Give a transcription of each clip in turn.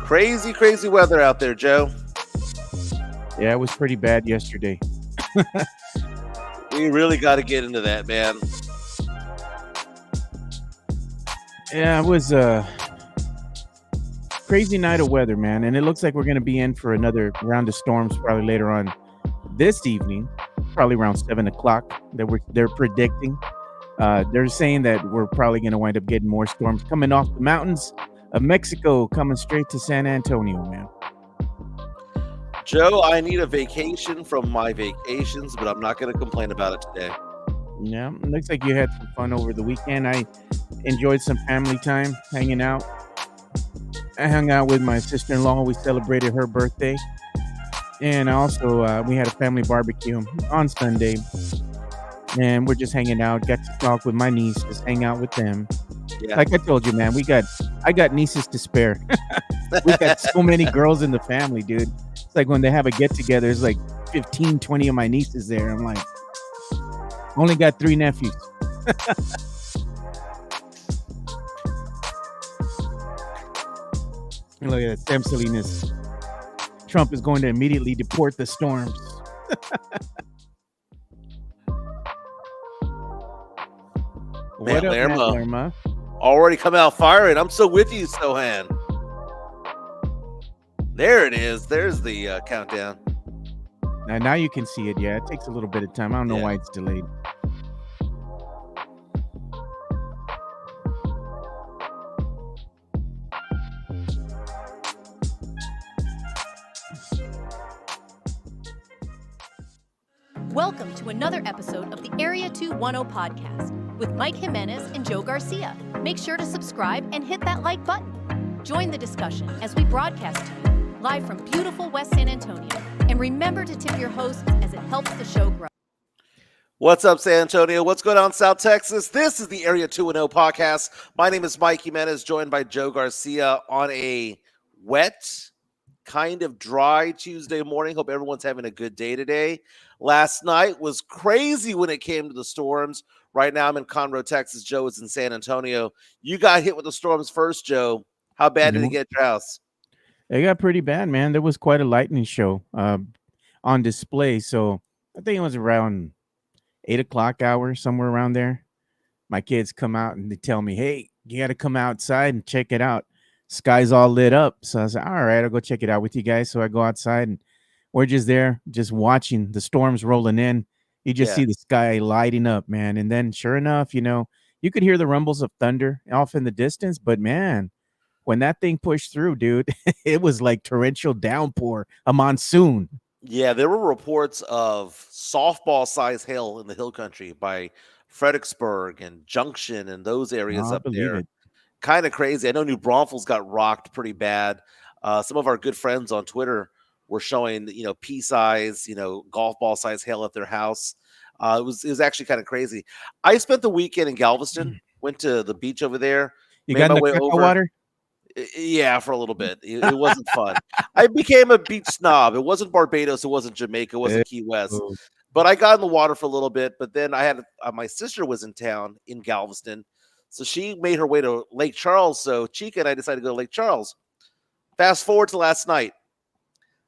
Crazy, crazy weather out there, Joe. Yeah, it was pretty bad yesterday. We really got to get into that, man. Yeah, it was a crazy night of weather, man. And it looks like we're going to be in for another round of storms probably later on this evening, probably around 7 o'clock they're predicting. They're saying that we're probably going to wind up getting more storms coming off the mountains of Mexico, coming straight to San Antonio, man. Joe, I need a vacation from my vacations, but I'm not going to complain about it today. Yeah, it looks like you had some fun over the weekend. I enjoyed some family time, hanging out. I hung out with my sister-in-law. We celebrated her birthday. And also, we had a family barbecue on Sunday. And we're just hanging out. Got to talk with my niece, just hang out with them. Yeah. Like I told you, man, I got nieces to spare. We got so many girls in the family, dude. It's like when they have a get-together, there's like 15, 20 of my nieces there. I'm like, only got 3 nephews. Look at that, Sam Salinas. Trump is going to immediately deport the storms. What up, Lerma? Already come out firing. I'm so with you, Sohan. There it is. There's the countdown. Now you can see it. Yeah, it takes a little bit of time. I don't know why it's delayed. Welcome to another episode of the Area 210 podcast with Mike Jimenez and Joe Garcia. Make sure to subscribe and hit that like button. Join the discussion as we broadcast to you live from beautiful West San Antonio. And remember to tip your hosts as it helps the show grow. What's up, San Antonio? What's going on, South Texas? This is the Area 210 podcast. My name is Mike Jimenez, joined by Joe Garcia on a wet, kind of dry Tuesday morning. Hope everyone's having a good day today. Last night was crazy when it came to the storms. Right now I'm in Conroe, Texas. Joe is in San Antonio. You got hit with the storms first, Joe. How bad did it get at your house? It got pretty bad, man. There was quite a lightning show on display. So I think it was around 8 o'clock hour, somewhere around there. My kids come out and they tell me, hey, you got to come outside and check it out. Sky's all lit up. So I said, all right, I'll go check it out with you guys. So I go outside and we're just there, just watching the storms rolling in. You just see the sky lighting up, man. And then sure enough, you could hear the rumbles of thunder off in the distance. But, man, when that thing pushed through, dude, it was like torrential downpour, a monsoon. Yeah, there were reports of softball-sized hail in the hill country by Fredericksburg and Junction and those areas up there. Kind of crazy. I know New Braunfels got rocked pretty bad. Some of our good friends on Twitter were showing, pea-size, golf ball-size hail at their house. It was actually kind of crazy. I spent the weekend in Galveston. Went to the beach over there. You got in the water? Yeah, for a little bit. It wasn't fun. I became a beach snob. It wasn't Barbados. It wasn't Jamaica. It wasn't Key West. But I got in the water for a little bit. But then I had my sister was in town in Galveston. So she made her way to Lake Charles. So Chica and I decided to go to Lake Charles. Fast forward to last night.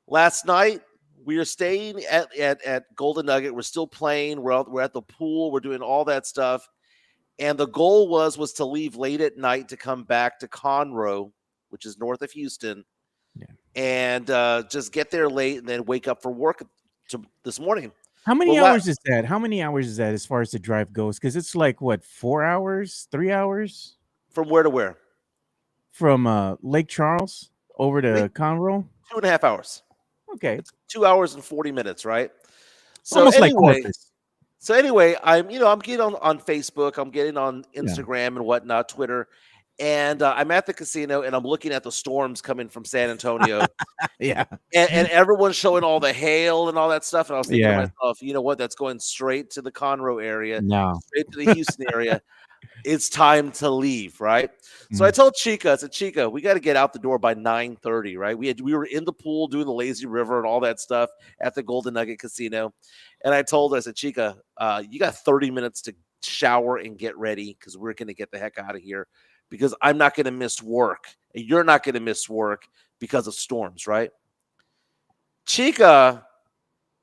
Last night, we are staying at Golden Nugget. We're still playing. We're at the pool. We're doing all that stuff. And the goal was to leave late at night to come back to Conroe, which is north of Houston, and just get there late and then wake up for work this morning. How many hours is that? How many hours is that as far as the drive goes? Because it's like, 4 hours, 3 hours? From where to where? From Lake Charles over to Conroe? 2.5 hours. Okay. It's 2 hours and 40 minutes, right? So almost like Corpus. So anyway, I'm getting on Facebook, I'm getting on Instagram and whatnot, Twitter, and I'm at the casino and I'm looking at the storms coming from San Antonio. And everyone's showing all the hail and all that stuff. And I was thinking to myself, you know what? That's going straight to the Conroe area, straight to the Houston area. It's time to leave, right? So I told Chica, I said, Chica, we got to get out the door by 9:30, right? We were in the pool doing the lazy river and all that stuff at the Golden Nugget Casino. And I told her, I said, Chica, you got 30 minutes to shower and get ready because we're going to get the heck out of here because I'm not going to miss work. And you're not going to miss work because of storms, right? Chica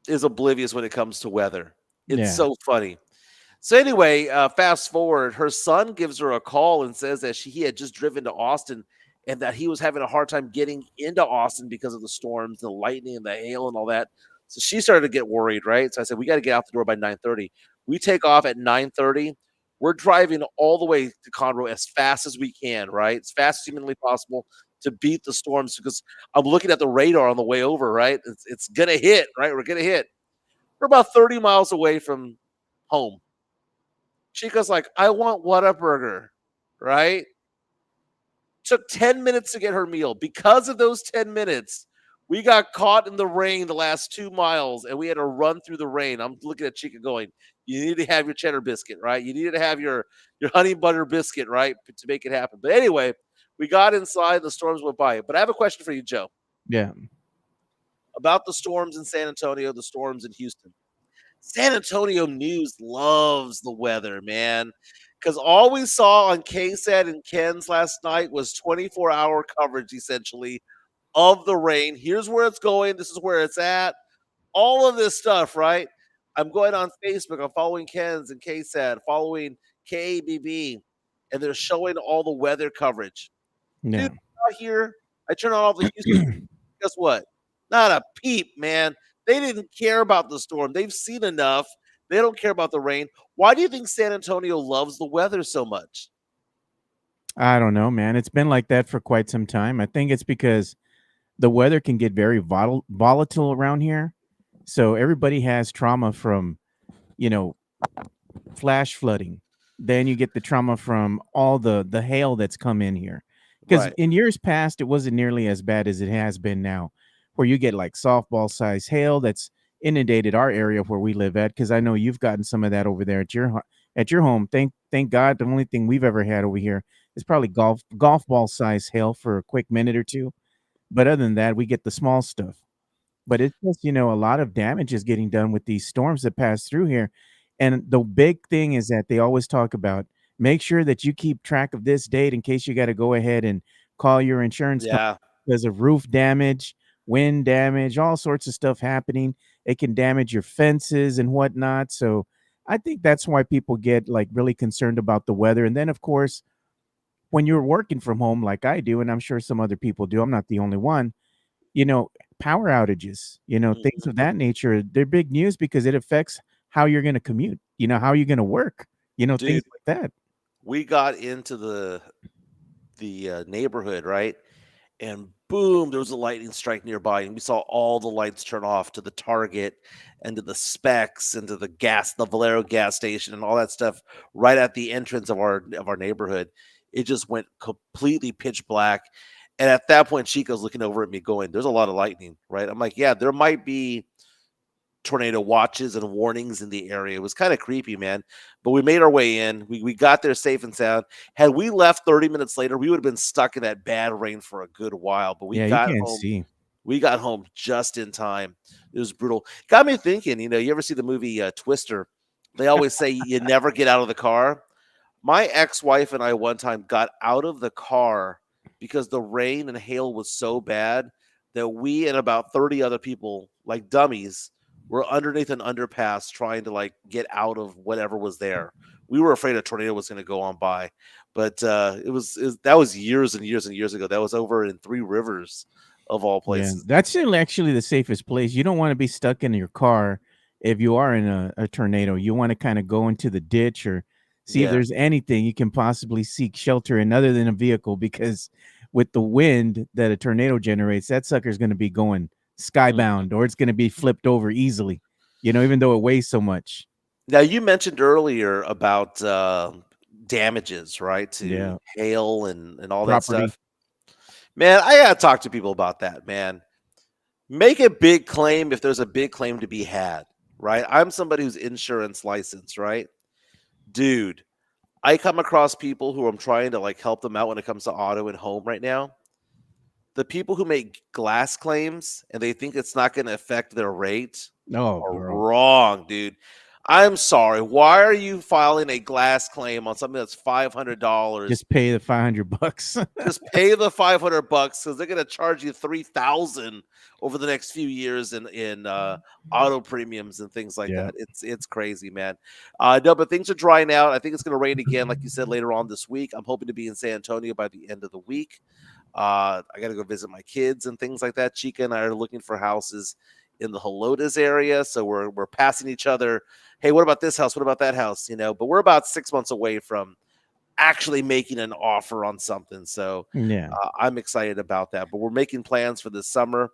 is oblivious when it comes to weather. It's Yeah. so funny. So anyway, fast forward, her son gives her a call and says that he had just driven to Austin and that he was having a hard time getting into Austin because of the storms, the lightning, and the hail, and all that. So she started to get worried, right? So I said, we got to get out the door by 9:30. We take off at 9:30. We're driving all the way to Conroe as fast as we can, right? As fast as humanly possible to beat the storms because I'm looking at the radar on the way over, right? It's going to hit, right? We're going to hit. We're about 30 miles away from home. Chica's like, I want Whataburger, right? Took 10 minutes to get her meal. Because of those 10 minutes, we got caught in the rain the last 2 miles, and we had to run through the rain. I'm looking at Chica going, you need to have your cheddar biscuit, right? You need to have your honey butter biscuit, right, to make it happen. But anyway, we got inside. The storms went by. But I have a question for you, Joe, Yeah. about the storms in San Antonio, the storms in Houston. San Antonio news loves the weather, man. Because all we saw on KSAT and Ken's last night was 24-hour coverage, essentially, of the rain. Here's where it's going. This is where it's at. All of this stuff, right? I'm going on Facebook. I'm following Ken's and KSAT, following KABB, and they're showing all the weather coverage. Yeah. Dude, out here, I turn on all the Houston. Guess what? Not a peep, man. They didn't care about the storm. They've seen enough. They don't care about the rain. Why do you think San Antonio loves the weather so much? I don't know, man. It's been like that for quite some time. I think it's because the weather can get very volatile around here. So everybody has trauma from, you know, flash flooding. Then you get the trauma from all the hail that's come in here. Because Right. in years past, it wasn't nearly as bad as it has been now, where you get like softball size hail that's inundated our area where we live at. Because I know you've gotten some of that over there at your home. Thank God, the only thing we've ever had over here is probably golf ball size hail for a quick minute or two. But other than that, we get the small stuff. But it's just, a lot of damage is getting done with these storms that pass through here. And the big thing is that they always talk about make sure that you keep track of this date in case you got to go ahead and call your insurance company Yeah. because of roof damage, wind damage, all sorts of stuff happening. It can damage your fences and whatnot. So I think that's why people get like really concerned about the weather. And then, of course, when you're working from home like I do, and I'm sure some other people do, I'm not the only one, you know, power outages, things Mhm. of that nature, they're big news because it affects how you're going to commute, how you're going to work, things Dude, like that. we got into the neighborhood, right? And boom, there was a lightning strike nearby, and we saw all the lights turn off to the Target and to the Specs and to the Valero gas station and all that stuff right at the entrance of our neighborhood. It just went completely pitch black. And at that point, Chico's looking over at me going, there's a lot of lightning, right? I'm like, yeah, there might be tornado watches and warnings in the area. It was kind of creepy, man. But we made our way in. We got there safe and sound. Had we left 30 minutes later, we would have been stuck in that bad rain for a good while. But we Yeah, you got can't home. see. We got home just in time. It was brutal. Got me thinking, you ever see the movie Twister? They always say you never get out of the car. My ex-wife and I one time got out of the car because the rain and hail was so bad that we and about 30 other people, like dummies, were underneath an underpass trying to like get out of whatever was there. We were afraid a tornado was going to go on by, but that was years and years and years ago. That was over in Three Rivers, of all Yeah, places. that's actually the safest place. You don't want to be stuck in your car if you are in a tornado. You want to kind of go into the ditch or see if Yeah. there's anything you can possibly seek shelter in other than a vehicle because with the wind that a tornado generates, that sucker's going to be going Mhm. skybound or it's going to be flipped over easily, even though it weighs so much. Now you mentioned earlier about damages, right, to Yeah, hail and all that property. stuff. Man, I gotta talk to people about that, man. Make a big claim if there's a big claim to be had, right? I'm somebody who's insurance licensed, right? Dude, I come across people who I'm trying to like help them out when it comes to auto and home right now. The people who make glass claims and they think it's not going to affect their rate Oh, are girl. wrong, dude. I'm sorry. Why are you filing a glass claim on something that's $500? Just pay the $500. Just pay the $500 because they're going to charge you $3,000 over the next few years in auto premiums and things like that. It's crazy, man. No, but things are drying out. I think it's going to rain again, like you said, later on this week. I'm hoping to be in San Antonio by the end of the week. I got to go visit my kids and things like that. Chica and I are looking for houses in the Helotes area, so we're passing each other. Hey, what about this house? What about that house? But we're about 6 months away from actually making an offer on something. So I'm excited about that. But we're making plans for this summer.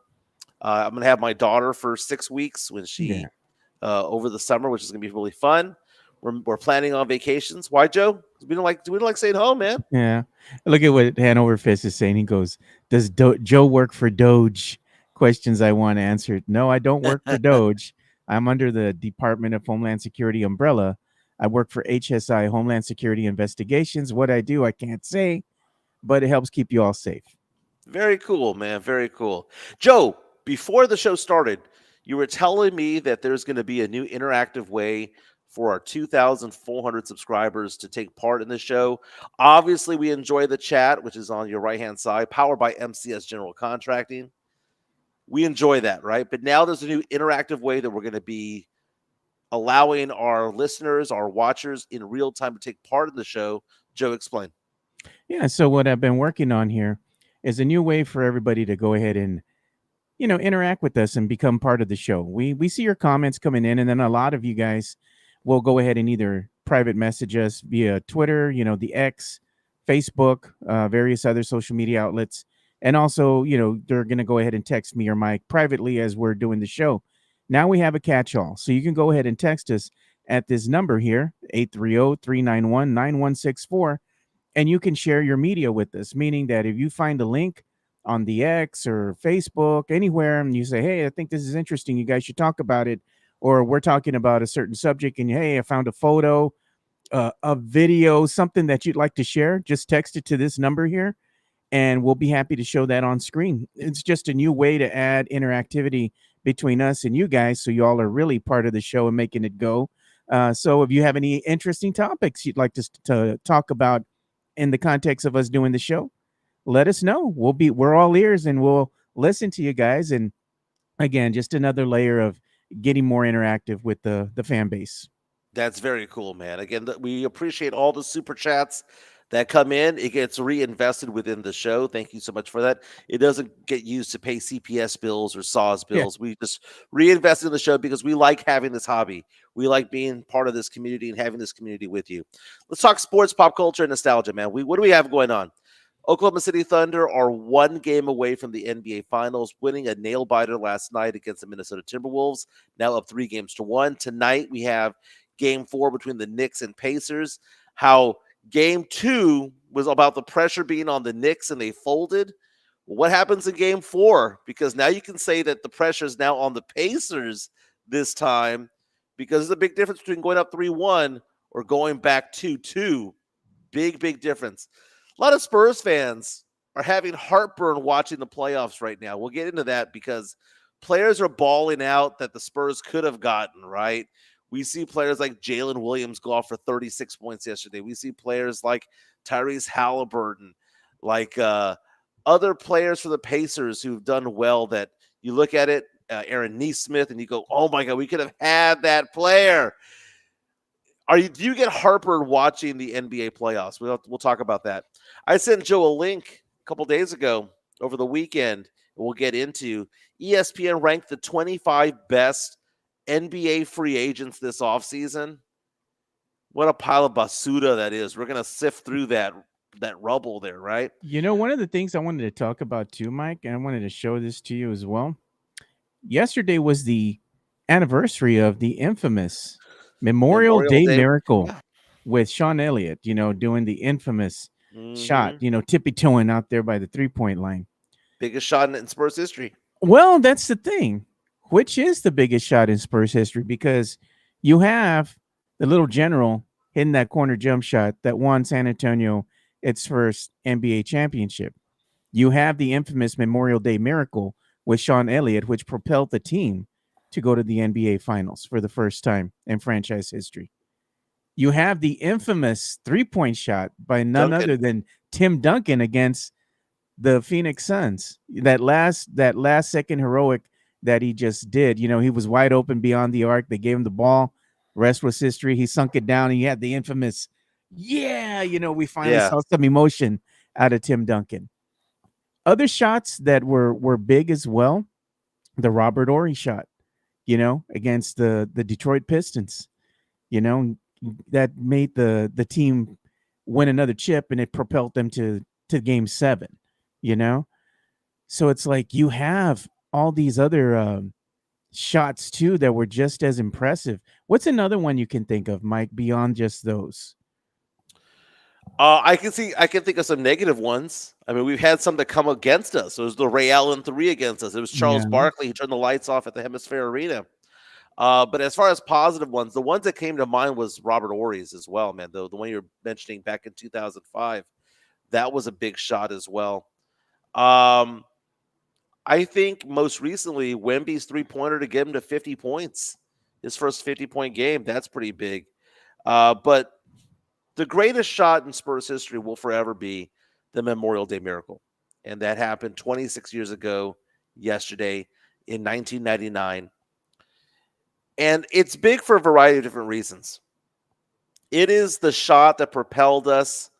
I'm going to have my daughter for 6 weeks when she over the summer, which is going to be really fun. We're planning on vacations. Why, Joe? We don't like staying home, man. Yeah. Look at what Hanover Fist is saying. He goes, "Does Joe work for Doge?" Questions I want answered. No, I don't work for Doge. I'm under the Department of Homeland Security umbrella. I work for HSI, Homeland Security Investigations. What I do, I can't say, but it helps keep you all safe. Very cool, man. Very cool. Joe, before the show started, you were telling me that there's going to be a new interactive way for our 2,400 subscribers to take part in the show. Obviously, we enjoy the chat, which is on your right-hand side, powered by MCS General Contracting. We enjoy that, right? But now there's a new interactive way that we're going to be allowing our listeners, our watchers in real time to take part in the show. Joe, explain. Yeah, so what I've been working on here is a new way for everybody to go ahead and, interact with us and become part of the show. We see your comments coming in, and then a lot of you guys will go ahead and either private message us via Twitter, the X, Facebook, various other social media outlets. And also, they're going to go ahead and text me or Mike privately as we're doing the show. Now we have a catch-all. So you can go ahead and text us at this number here, 830-391-9164, and you can share your media with us, meaning that if you find a link on the X or Facebook, anywhere, and you say, hey, I think this is interesting, you guys should talk about it, or we're talking about a certain subject, and hey, I found a photo, a video, something that you'd like to share, just text it to this number here, and we'll be happy to show that on screen. It's just a new way to add interactivity between us and you guys, so you all are really part of the show and making it go. So if you have any interesting topics you'd like to talk about in the context of us doing the show, let us know. We're all ears, and we'll listen to you guys. And again, just another layer of getting more interactive with the fan base. That's very cool, man. Again, we appreciate all the super chats that come in. It gets reinvested within the show. Thank you so much for that. It doesn't get used to pay CPS bills or SAWS bills. We just reinvest in the show because we like having this hobby. We like being part of this community and having this community with you. Let's talk sports, pop culture, and nostalgia, man. What do we have going on? Oklahoma City Thunder are one game away from the NBA Finals, winning a nail-biter last night against the Minnesota Timberwolves, now up 3-1. Tonight, we have Game 4 between the Knicks and Pacers. How Game 2 was about the pressure being on the Knicks and they folded. What happens in Game 4? Because now you can say that the pressure is now on the Pacers this time, because there's a big difference between going up 3-1 or going back 2-2. Big difference. A lot of Spurs fans are having heartburn watching the playoffs right now. We'll get into that because players are balling out that the Spurs could have gotten, right? We see players like Jalen Williams go off for 36 points yesterday. We see players like Tyrese Halliburton, like other players for the Pacers who've done well that you look at it, Aaron Nesmith, and you go, oh my God, we could have had that player. Do you get heartburn watching the NBA playoffs? We'll talk about that. I sent Joe a link a couple days ago over the weekend. We'll get into ESPN ranked the 25 best NBA free agents this offseason. What a pile of basura that is. We're going to sift through that rubble there, right? One of the things I wanted to talk about too, Mike, and I wanted to show this to you as well. Yesterday was the anniversary of the infamous Memorial Day Miracle with Sean Elliott, doing the infamous shot, tippy-toeing out there by the three-point line. Biggest shot in Spurs history. Well, that's the thing. Which is the biggest shot in Spurs history? Because you have the little general hitting that corner jump shot that won San Antonio its first NBA championship. You have the infamous Memorial Day Miracle with Sean Elliott, which propelled the team to go to the NBA Finals for the first time in franchise history. You have the infamous 3-point shot by none other than Tim Duncan against the Phoenix Suns. That last second heroic that he just did. He was wide open beyond the arc. They gave him the ball. Rest was history. He sunk it down, and he had the infamous, we finally saw some emotion out of Tim Duncan. Other shots that were big as well, the Robert Horry shot, against the Detroit Pistons, that made the team win another chip, and it propelled them to Game 7, So it's like you have all these other shots too that were just as impressive. What's another one you can think of, Mike, beyond just those? I can think of some negative ones. I mean, we've had some that come against us. It was the Ray Allen 3 against us. It was Charles Barkley. He turned the lights off at the Hemisphere Arena. But as far as positive ones, the ones that came to mind was Robert Horry's as well, man. The one you're mentioning back in 2005, that was a big shot as well. I think most recently, Wemby's 3-pointer to get him to 50 points, his first 50-point game. That's pretty big. But the greatest shot in Spurs history will forever be the Memorial Day Miracle. And that happened 26 years ago, yesterday, in 1999. And it's big for a variety of different reasons. It is the shot that propelled us,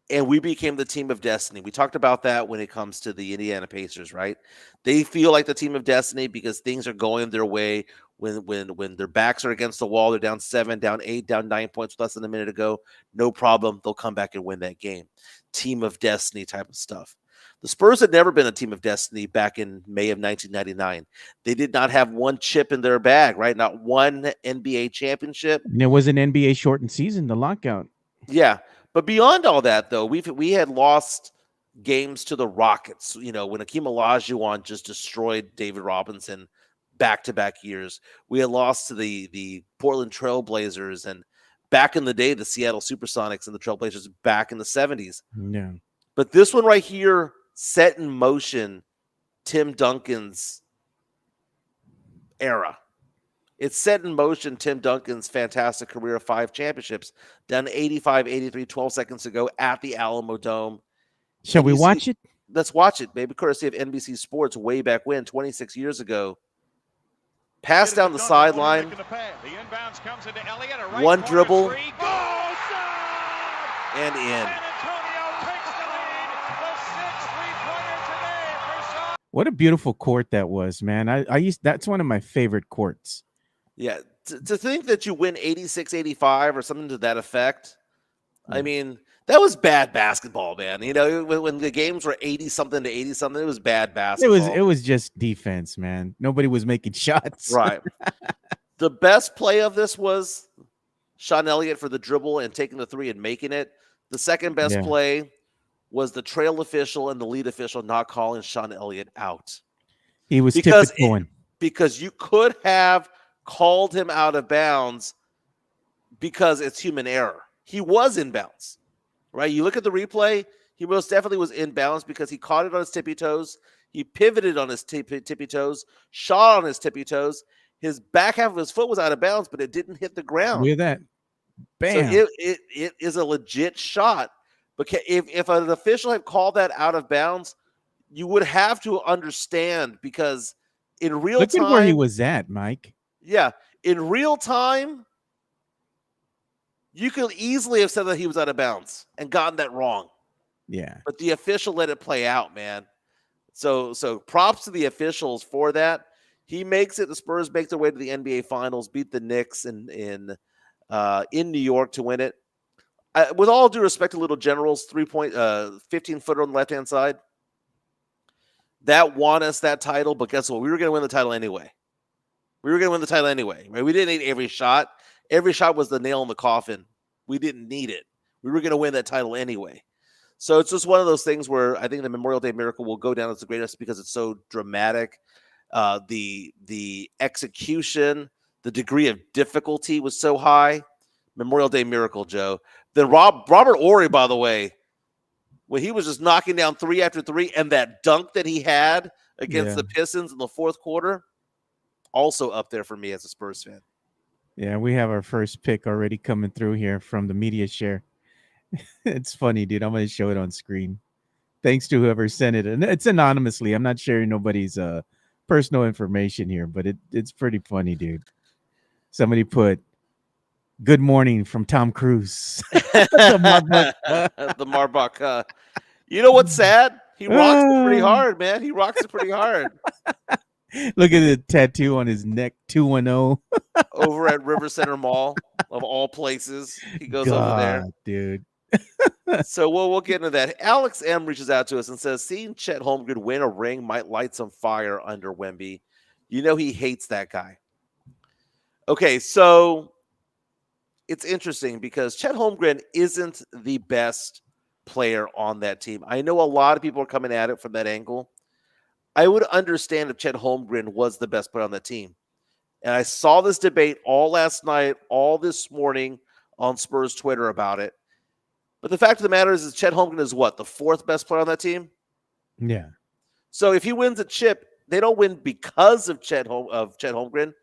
and we became the team of destiny. We talked about that when it comes to the Indiana Pacers, right? They feel like the team of destiny because things are going their way. When their backs are against the wall, they're down 7, down 8, down 9 points with less than a minute to go. No problem. They'll come back and win that game. Team of destiny type of stuff. The Spurs had never been a team of destiny back in May of 1999. They did not have one chip in their bag, right? Not one NBA championship. And it was an NBA shortened season, the lockout. Yeah. But beyond all that, though, we had lost games to the Rockets, when Akeem Olajuwon just destroyed David Robinson back-to-back years. We had lost to the Portland Trailblazers, and back in the day, the Seattle Supersonics and the Trailblazers back in the 70s. Yeah. But this one right here set in motion Tim Duncan's era. It set in motion Tim Duncan's fantastic career of 5 championships, done 85-83, 12 seconds to go at the Alamo Dome. Shall we watch it? Let's watch it, baby. Courtesy of NBC Sports way back when, 26 years ago. Pass down the sideline. One dribble. And in. What a beautiful court that was, man. That's one of my favorite courts. Yeah, to think that you win 86-85 or something to that effect, I mean, that was bad basketball, man. When the games were 80-something to 80-something, it was bad basketball. It was just defense, man. Nobody was making shots. Right. The best play of this was Sean Elliott for the dribble and taking the 3 and making it. The second best play was the trail official and the lead official not calling Sean Elliott out. He was tiptoeing. Because you could have called him out of bounds because it's human error. He was in bounds, right? You look at the replay, he most definitely was in bounds because he caught it on his tippy toes. He pivoted on his tippy toes, shot on his tippy toes. His back half of his foot was out of bounds, but it didn't hit the ground. Look at that. Bam. So it is a legit shot. But if an official had called that out of bounds, you would have to understand because in real time. Look at where he was at, Mike. Yeah. In real time, you could easily have said that he was out of bounds and gotten that wrong. Yeah. But the official let it play out, man. So props to the officials for that. He makes it. The Spurs make their way to the NBA Finals, beat the Knicks in New York to win it. With all due respect to Little General's 3-point, 15-footer on the left-hand side, that won us that title. But guess what? We were going to win the title anyway. Right? We didn't need every shot. Every shot was the nail in the coffin. We didn't need it. We were going to win that title anyway. So it's just one of those things where I think the Memorial Day Miracle will go down as the greatest because it's so dramatic. The execution, the degree of difficulty was so high. Memorial Day Miracle, Joe. Then Robert Horry, by the way, when he was just knocking down 3 after 3 and that dunk that he had against the Pistons in the fourth quarter, also up there for me as a Spurs fan. Yeah, we have our first pick already coming through here from the media share. It's funny, dude. I'm going to show it on screen. Thanks to whoever sent it. And it's anonymously. I'm not sharing nobody's personal information here, but it's pretty funny, dude. Somebody put, "Good morning" from Tom Cruise. The Marbach. You know what's sad? He rocks it pretty hard, man. He rocks it pretty hard. Look at the tattoo on his neck, 210. Over at River Center Mall, of all places. He goes over there. Dude. So we'll get into that. Alex M reaches out to us and says, seeing Chet Holmgren win a ring might light some fire under Wemby. You know he hates that guy. Okay, so it's interesting because Chet Holmgren isn't the best player on that team. I know a lot of people are coming at it from that angle. I would understand if Chet Holmgren was the best player on the team. And I saw this debate all last night, all this morning on Spurs Twitter about it. But the fact of the matter is Chet Holmgren is what? The fourth best player on that team? Yeah. So if he wins a chip, they don't win because of Chet Holmgren.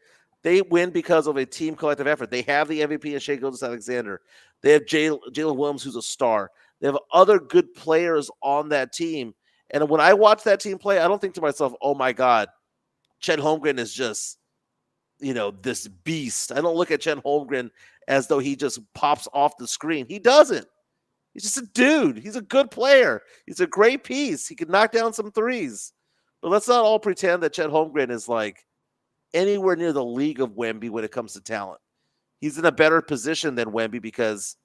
They win because of a team collective effort. They have the MVP in Shai Gilgeous-Alexander. They have Jalen Williams, who's a star. They have other good players on that team. And when I watch that team play, I don't think to myself, oh, my God, Chet Holmgren is just, this beast. I don't look at Chet Holmgren as though he just pops off the screen. He doesn't. He's just a dude. He's a good player. He's a great piece. He can knock down some threes. But let's not all pretend that Chet Holmgren is like anywhere near the league of Wemby when it comes to talent. He's in a better position than Wemby because,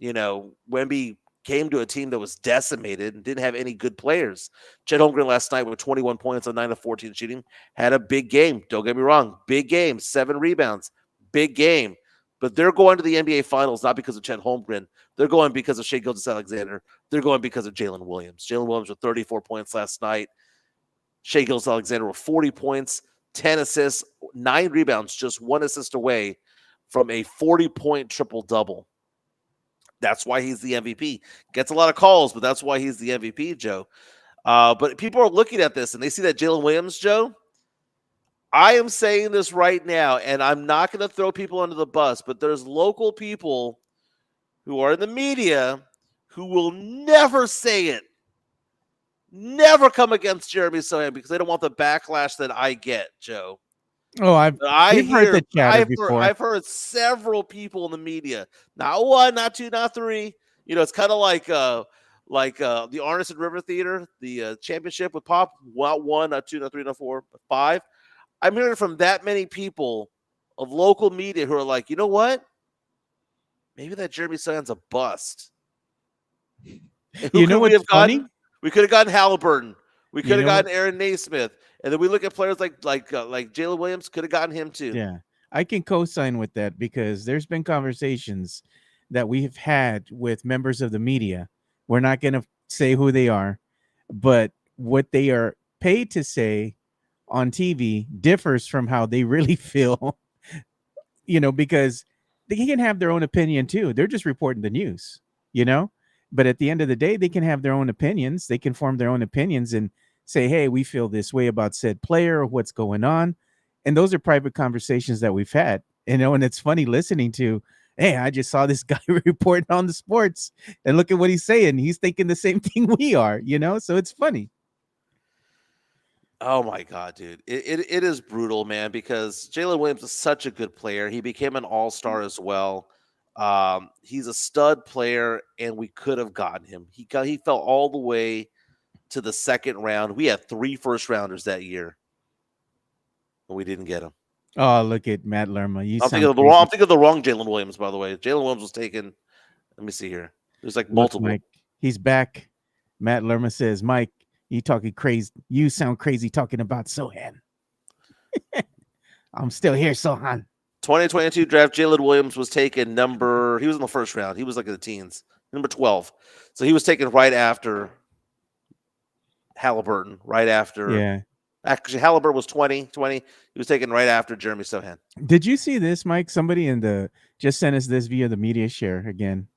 Wemby came to a team that was decimated and didn't have any good players. Chet Holmgren last night with 21 points on 9 of 14 shooting had a big game. Don't get me wrong. Big game. 7 rebounds. Big game. But they're going to the NBA Finals not because of Chet Holmgren. They're going because of Shai Gilgeous-Alexander. They're going because of Jalen Williams. Jalen Williams with 34 points last night. Shai Gilgeous-Alexander with 40 points, 10 assists, 9 rebounds, just 1 assist away from a 40-point triple-double. That's why he's the MVP. Gets a lot of calls, but that's why he's the MVP, Joe. But people are looking at this, and they see that Jalen Williams, Joe. I am saying this right now, and I'm not going to throw people under the bus, but there's local people who are in the media who will never say it, never come against Jeremy Sohan because they don't want the backlash that I get, Joe. Oh, I've heard the chatter before. I've heard several people in the media, not 1, not 2, not 3. It's kind of like the Arneson River Theater, the championship with Pop, not 1, not 2, not 3, not 4, but 5. I'm hearing from that many people of local media who are like, you know what? Maybe that Jeremy Sohan's a bust. You know what's funny? We could have gotten Halliburton. We could have gotten Aaron Naismith. And then we look at players like Jalen Williams, could have gotten him too. Yeah, I can co-sign with that because there's been conversations that we have had with members of the media. We're not going to say who they are, but what they are paid to say on TV differs from how they really feel, because they can have their own opinion too. They're just reporting the news, but at the end of the day, they can have their own opinions. They can form their own opinions and say, hey, we feel this way about said player or what's going on. And those are private conversations that we've had, and it's funny listening to, hey, I just saw this guy reporting on the sports and look at what he's saying. He's thinking the same thing we are, so it's funny. Oh my God, dude. It is brutal, man, because Jalen Williams is such a good player. He became an all-star as well. He's a stud player, and we could have gotten him. He fell all the way to the second round. We had 3 first-rounders that year, and we didn't get him. Oh, look at Matt Lerma. I'm thinking of the wrong Jalen Williams, by the way. Jalen Williams was taken. Let me see here. There's like multiple. Mike, he's back. Matt Lerma says, Mike, you talking crazy. You sound crazy talking about Sohan. I'm still here, Sohan. 2022 draft, Jalen Williams was taken he was in the first round. He was like in the teens, number 12. So he was taken right after Halliburton, right after. Yeah. Actually, Halliburton was 20. He was taken right after Jeremy Sohan. Did you see this, Mike? Somebody just sent us this via the media share again,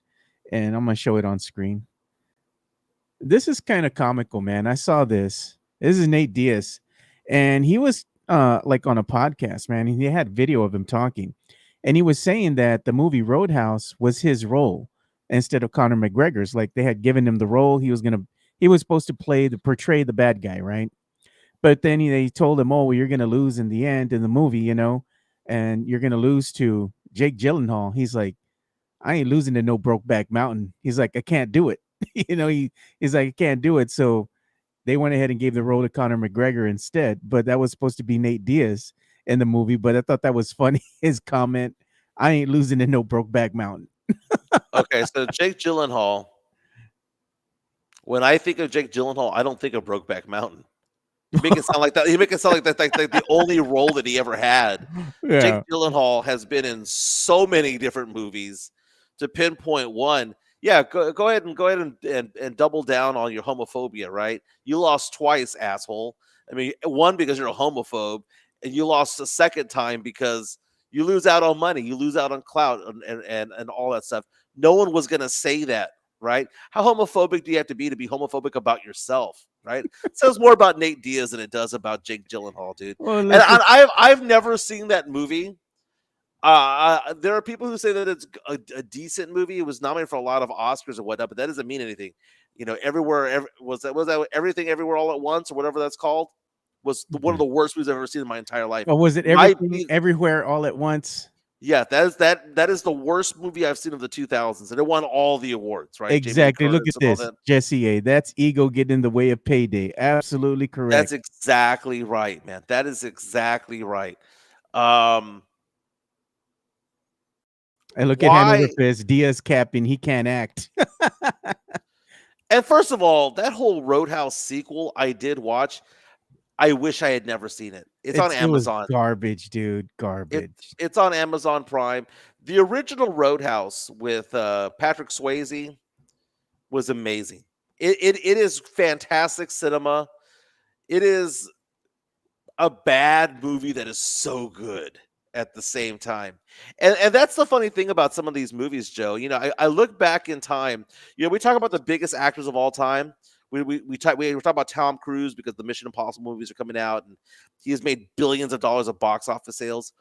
and I'm going to show it on screen. This is kind of comical, man. I saw this. This is Nate Diaz, and he was like on a podcast, man. He had video of him talking, and he was saying that the movie Roadhouse was his role instead of Conor McGregor's. Like they had given him the role. He was supposed to portray the bad guy, right? But then they told him, "Oh, well, you're gonna lose in the end in the movie, and you're gonna lose to Jake Gyllenhaal." He's like, "I ain't losing to no Brokeback Mountain." He's like, "I can't do it." He's like, "I can't do it." So they went ahead and gave the role to Conor McGregor instead, but that was supposed to be Nate Diaz in the movie. But I thought that was funny. His comment, "I ain't losing to no Brokeback Mountain." Okay, so Jake Gyllenhaal. When I think of Jake Gyllenhaal, I don't think of Brokeback Mountain. You make it sound like that. You make it sound like that's like the only role that he ever had. Yeah. Jake Gyllenhaal has been in so many different movies. To pinpoint one, yeah, go ahead and double down on your homophobia, right? You lost twice, asshole. I mean, one because you're a homophobe, and you lost a second time because you lose out on money, you lose out on clout, and all that stuff. No one was gonna say that, right? How homophobic do you have to be homophobic about yourself, right? It says more about Nate Diaz than it does about Jake Gyllenhaal, dude. Well, And I've never seen that movie. There are people who say that it's a decent movie. It was nominated for a lot of Oscars and whatnot, but that doesn't mean anything. Was that Everything Everywhere All at Once or whatever that's called? Was one of the worst movies I've ever seen in my entire life. Well, was it Everything Everywhere All at Once? Yeah, that is the worst movie I've seen of the 2000s, and it won all the awards, right? Exactly. Look at this, Jesse A. That's ego getting in the way of payday. Absolutely correct. That's exactly right, man. That is exactly right. And look at Hannah Lopez, Diaz capping. He can't act. And first of all, that whole Roadhouse sequel I did watch. I wish I had never seen it. It's on Amazon. It was garbage, dude. Garbage. It's on Amazon Prime. The original Roadhouse with Patrick Swayze was amazing. It is fantastic cinema. It is a bad movie that is so good at the same time. And that's the funny thing about some of these movies, Joe. I look back in time. We talk about the biggest actors of all time. We talk about Tom Cruise because the Mission Impossible movies are coming out, and he has made billions of dollars of box office sales.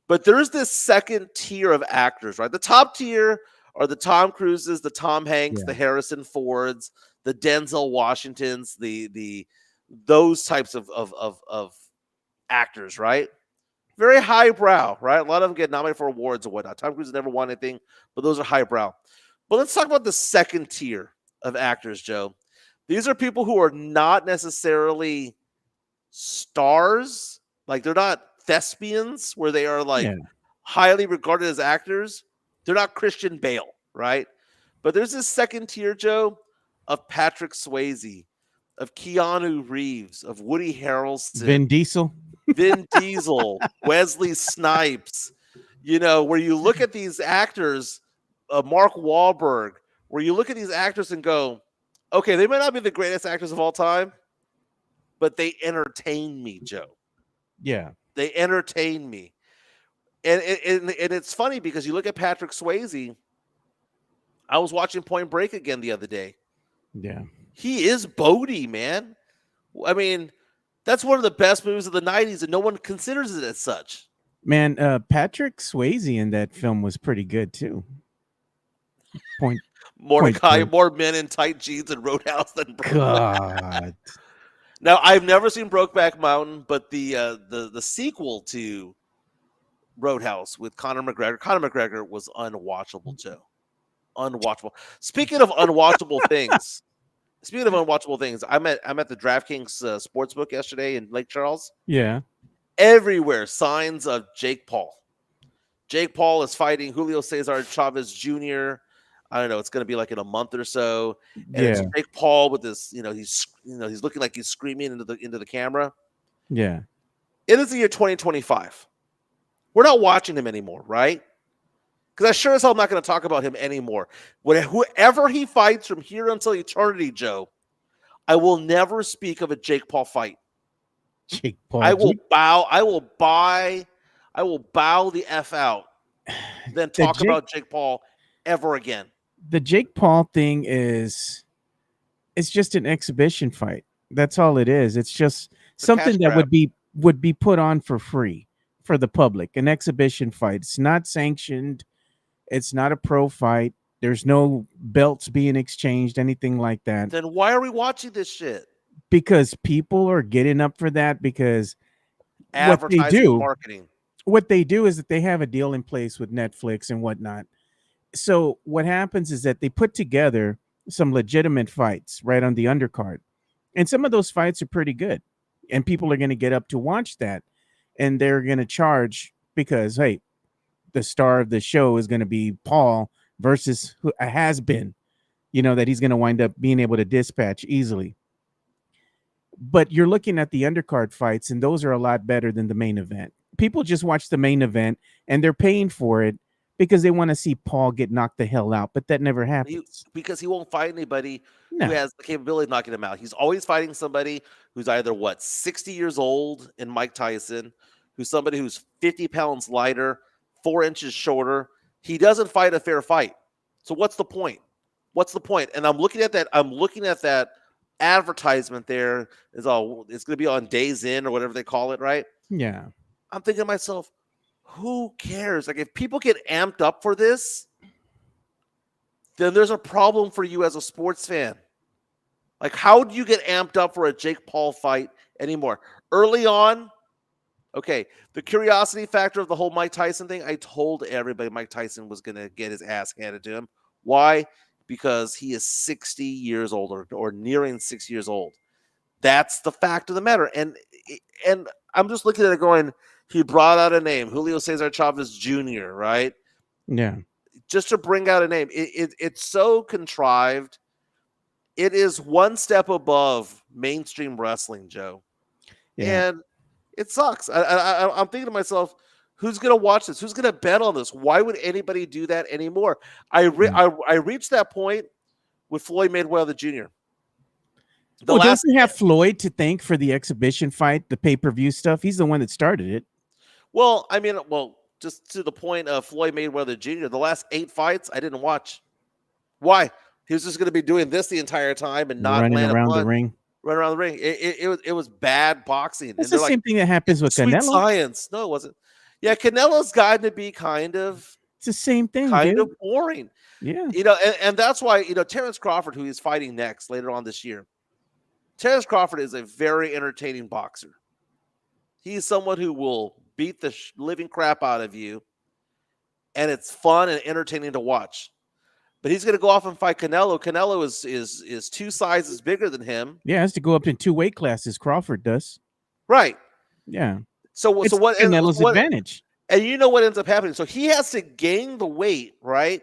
But there's this second tier of actors, right? The top tier are the Tom Cruises, the Tom Hanks, the Harrison Fords, the Denzel Washingtons, those types of actors, right? Very highbrow, right? A lot of them get nominated for awards and whatnot. Tom Cruise has never won anything, but those are highbrow. But let's talk about the second tier of actors, Joe. These are people who are not necessarily stars. Like, they're not thespians where they are highly regarded as actors. They're not Christian Bale, right? But there's this second tier, Joe, of Patrick Swayze, of Keanu Reeves, of Woody Harrelson, Vin Diesel, Wesley Snipes. Where you look at these actors, Mark Wahlberg, where you look at these actors and go, okay, they might not be the greatest actors of all time, but they entertain me, Joe. Yeah. They entertain me. And it's funny because you look at Patrick Swayze. I was watching Point Break again the other day. Yeah. He is Bodhi, man. I mean, that's one of the best movies of the 90s, and no one considers it as such. Man, Patrick Swayze in that film was pretty good, too. Mordecai, more men in tight jeans and Roadhouse than God. Now, I've never seen Brokeback Mountain, but the sequel to Roadhouse with Conor McGregor was unwatchable, Joe. Unwatchable. Speaking of unwatchable things, I'm at the DraftKings Sportsbook yesterday in Lake Charles. Yeah. Everywhere signs of Jake Paul. Jake Paul is fighting Julio Cesar Chavez Jr. I don't know. It's going to be like in a month or so. And it's Jake Paul with this, he's looking like he's screaming into the camera. Yeah. It is the year 2025. We're not watching him anymore, right? Because I sure as hell am not going to talk about him anymore. Whoever he fights from here until eternity, Joe, I will never speak of a Jake Paul fight. Jake Paul. I will bow the F out, then talk about Jake Paul ever again. The Jake Paul thing it's just an exhibition fight. That's all it is. It's just something that would be would be put on for free for the public, an exhibition fight. It's not sanctioned. It's not a pro fight. There's no belts being exchanged, anything like that. Then why are we watching this shit? Because people are getting up for that because Advertising, marketing. what they do is that they have a deal in place with Netflix and whatnot. So what happens is that they put together some legitimate fights right on the undercard. And some of those fights are pretty good. And people are going to get up to watch that. And they're going to charge because, hey, the star of the show is going to be Paul versus who a has-been, that he's going to wind up being able to dispatch easily. But you're looking at the undercard fights, and those are a lot better than the main event. People just watch the main event, and they're paying for it because they want to see Paul get knocked the hell out, but that never happens. Because he won't fight anybody who has the capability of knocking him out. He's always fighting somebody who's either, 60 years old in Mike Tyson, who's somebody who's 50 pounds lighter, 4 inches shorter. He doesn't fight a fair fight. So what's the point? What's the point? And I'm looking at that advertisement there. It's going to be on Days In or whatever they call it, right? Yeah. I'm thinking to myself, who cares? Like, if people get amped up for this, then there's a problem for you as a sports fan. Like, how do you get amped up for a Jake Paul fight anymore? Early on, okay, the curiosity factor of the whole Mike Tyson thing, I told everybody Mike Tyson was going to get his ass handed to him. Why? Because he is 60 years old or nearing 6 years old. That's the fact of the matter. And I'm just looking at it going, he brought out a name, Julio Cesar Chavez Jr., right? Yeah. Just to bring out a name. It's so contrived. It is one step above mainstream wrestling, Joe. Yeah. And it sucks. I'm thinking to myself, who's going to watch this? Who's going to bet on this? Why would anybody do that anymore? I reached that point with Floyd Mayweather Jr. Doesn't he have Floyd to thank for the exhibition fight, the pay-per-view stuff? He's the one that started it. Well, just to the point of Floyd Mayweather Jr., the last 8 fights I didn't watch. Why? He was just going to be doing this the entire time and not running around the ring. Run around the ring. It was bad boxing. It's the same thing that happens with Canelo. Science. No, it wasn't. Yeah, Canelo's gotten to be kind of. It's the same thing. Kind of boring. Yeah. And that's why Terrence Crawford, who he's fighting next later on this year. Terrence Crawford is a very entertaining boxer. He's someone who will beat the living crap out of you, and it's fun and entertaining to watch. But he's going to go off and fight Canelo. Canelo is 2 sizes bigger than him. Yeah, has to go up in 2 weight classes. Crawford does. Right. Yeah. So what? Canelo's advantage. And you know what ends up happening? So he has to gain the weight, right?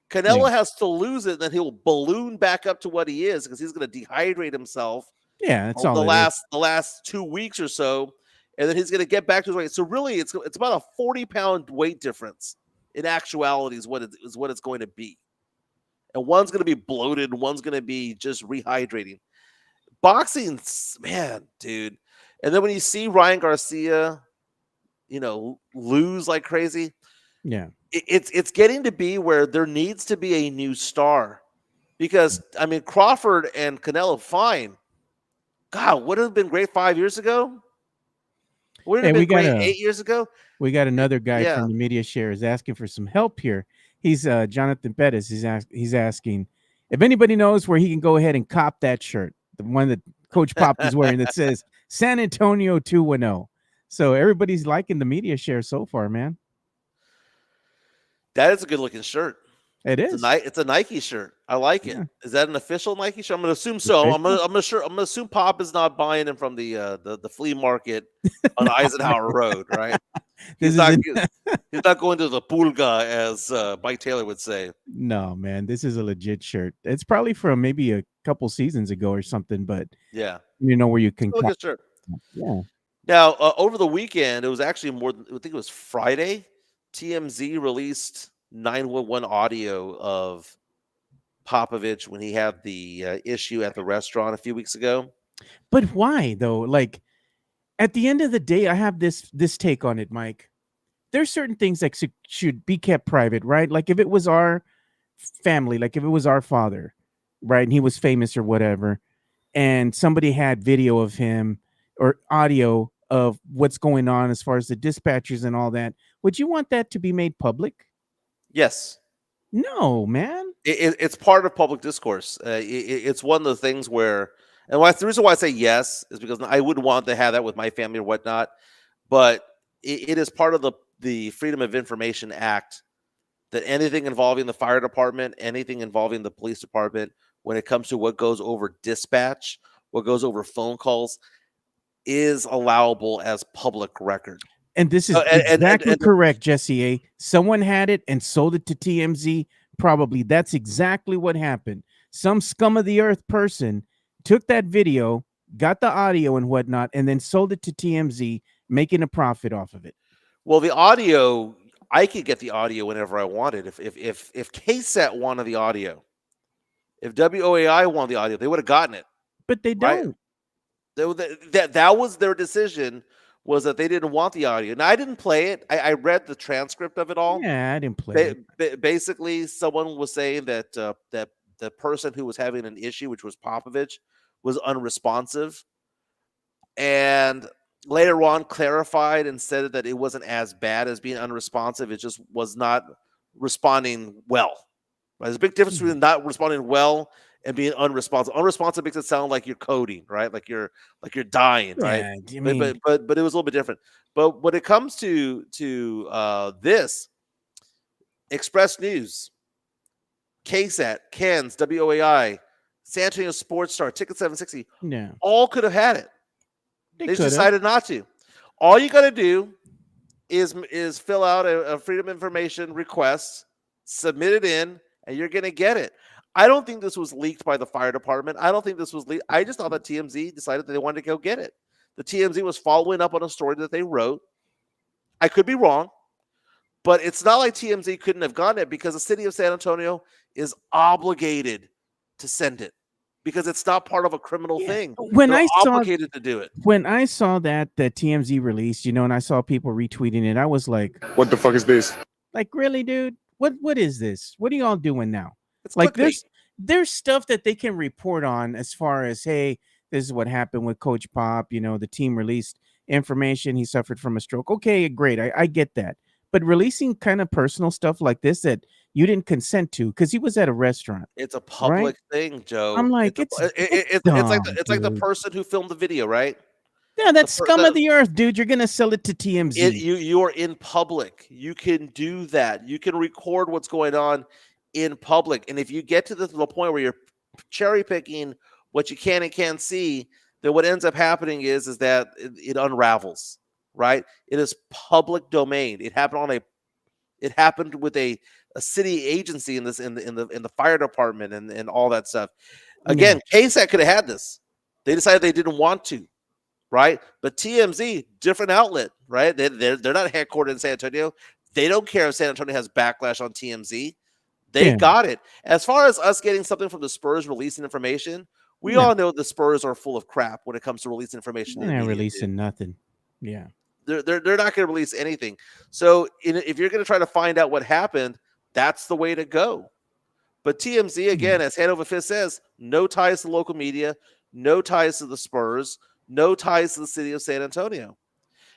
Canelo has to lose it, and then he'll balloon back up to what he is because he's going to dehydrate himself. Yeah, that's all. The last 2 weeks or so, and then he's going to get back to his weight. So really, it's about a 40-pound weight difference. In actuality, is what it's going to be. And one's going to be bloated, and one's going to be just rehydrating. Boxing, man, dude. And then when you see Ryan Garcia, lose like crazy. Yeah, it's getting to be where there needs to be a new star, because Crawford and Canelo, fine. God, would it have been great 5 years ago? Would it have been great 8 years ago? We got another guy from the media share is asking for some help here. He's Jonathan Pettis. He's asking if anybody knows where he can go ahead and cop that shirt, the one that Coach Pop is wearing that says San Antonio 2-0. So everybody's liking the media share so far, man. That is a good looking shirt. It is. It's a Nike shirt. I like it. Is that an official Nike shirt? I'm going to assume so. I'm going to assume Pop is not buying them from the flea market on Eisenhower Road, right? He's not going to the pulga, as Mike Taylor would say. No, man, this is a legit shirt. It's probably from maybe a couple seasons ago or something, but yeah, where you can. Look at shirt. Yeah. Now, over the weekend, it was actually more than, I think it was Friday. TMZ released 911 audio of Popovich when he had the issue at the restaurant a few weeks ago. But why though? Like, at the end of the day, I have this take on it, Mike. There's certain things that should be kept private, right? Like if it was our family, like if it was our father, right, and he was famous or whatever, and somebody had video of him or audio of what's going on as far as the dispatchers and all that, would you want that to be made public? Yes. No, man. It's part of public discourse. It's one of the things where, and the reason why I say yes is because I wouldn't want to have that with my family or whatnot, but it is part of the Freedom of Information Act that anything involving the fire department, anything involving the police department, when it comes to what goes over dispatch, what goes over phone calls, is allowable as public record. And this is exactly correct, Jesse A. Someone had it and sold it to TMZ. Probably that's exactly what happened. Some scum of the earth person took that video, got the audio and whatnot, and then sold it to TMZ, making a profit off of it. Well, the audio, I could get the audio whenever I wanted. If KSAT wanted the audio, if WOAI wanted the audio, they would have gotten it. But they don't. That was their decision, was that they didn't want the audio. Now, I didn't play it. I read the transcript of it all. Yeah, I didn't play it. Basically, someone was saying that that the person who was having an issue, which was Popovich, was unresponsive. And later on clarified and said that it wasn't as bad as being unresponsive. It just was not responding well. Right? There's a big difference between not responding well and being unresponsive. Unresponsive makes it sound like you're coding, right? Like you're dying, right? Yeah, I mean, but it was a little bit different. But when it comes to this, Express News, KSAT, KENS, WOAI, San Antonio Sports Star, Ticket 760, all could have had it. They decided not to. All you got to do is fill out a Freedom of Information request, submit it in, and you're going to get it. I don't think this was leaked by the fire department. I don't think this was leaked. I just thought that TMZ decided that they wanted to go get it. The TMZ was following up on a story that they wrote. I could be wrong, but it's not like TMZ couldn't have gotten it because the city of San Antonio is obligated to send it because it's not part of a criminal thing. They're obligated to do it. When I saw that TMZ released, and I saw people retweeting it, I was like, "What the fuck is this? Like, really, dude? What is this? What are y'all doing now?" It's like there's stuff that they can report on as far as, hey, this is what happened with Coach Pop. The team released information. He suffered from a stroke. Okay, great. I get that. But releasing kind of personal stuff like this that you didn't consent to because he was at a restaurant. It's a public thing, Joe. I'm like, it's like the person who filmed the video, right? Yeah, that's scum of the earth, dude. You're gonna sell it to TMZ. You are in public. You can do that. You can record what's going on in public. And if you get to the point where you're cherry picking what you can and can't see, then what ends up happening is that it unravels, right? It is public domain. It happened with a city agency in the fire department and all that stuff. Again, KSAT could have had this. They decided they didn't want to, right? But TMZ, different outlet, right? They're not headquartered in San Antonio. They don't care if San Antonio has backlash on TMZ. They got it. As far as us getting something from the Spurs releasing information, we all know the Spurs are full of crap when it comes to releasing information. They're not releasing nothing. Yeah. They're not going to release anything. So if you're going to try to find out what happened, that's the way to go. But TMZ, again, as Hand Over Fist says, no ties to local media, no ties to the Spurs, no ties to the city of San Antonio.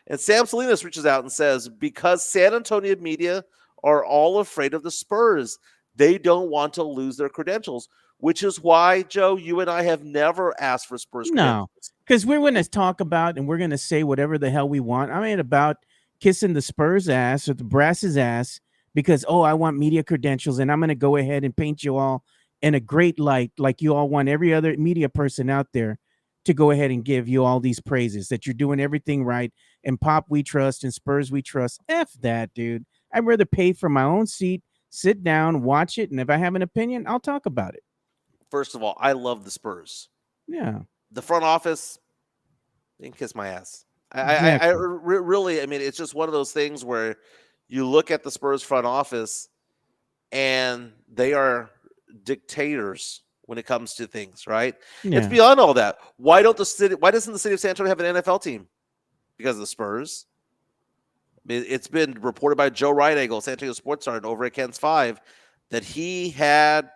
And Sam Salinas reaches out and says, because San Antonio media are all afraid of the Spurs, they don't want to lose their credentials, which is why, Joe, you and I have never asked for Spurs credentials. No, because we're going to talk about and we're going to say whatever the hell we want. I mean, about kissing the Spurs ass or the Brass's ass because, I want media credentials and I'm going to go ahead and paint you all in a great light like you all want every other media person out there to go ahead and give you all these praises that you're doing everything right. And Pop we trust and Spurs we trust. F that, dude. I'd rather pay for my own seat, sit down, watch it, and if I have an opinion, I'll talk about it. First of all, I love the Spurs. Yeah. The front office, they can kiss my ass. Exactly. I really, I mean, it's just one of those things where you look at the Spurs front office and they are dictators when it comes to things, right? Yeah. It's beyond all that. Why doesn't the city of San Antonio have an NFL team? Because of the Spurs. It's been reported by Joe Rideagle, San Antonio Sports Star, over at KENS 5, that he had,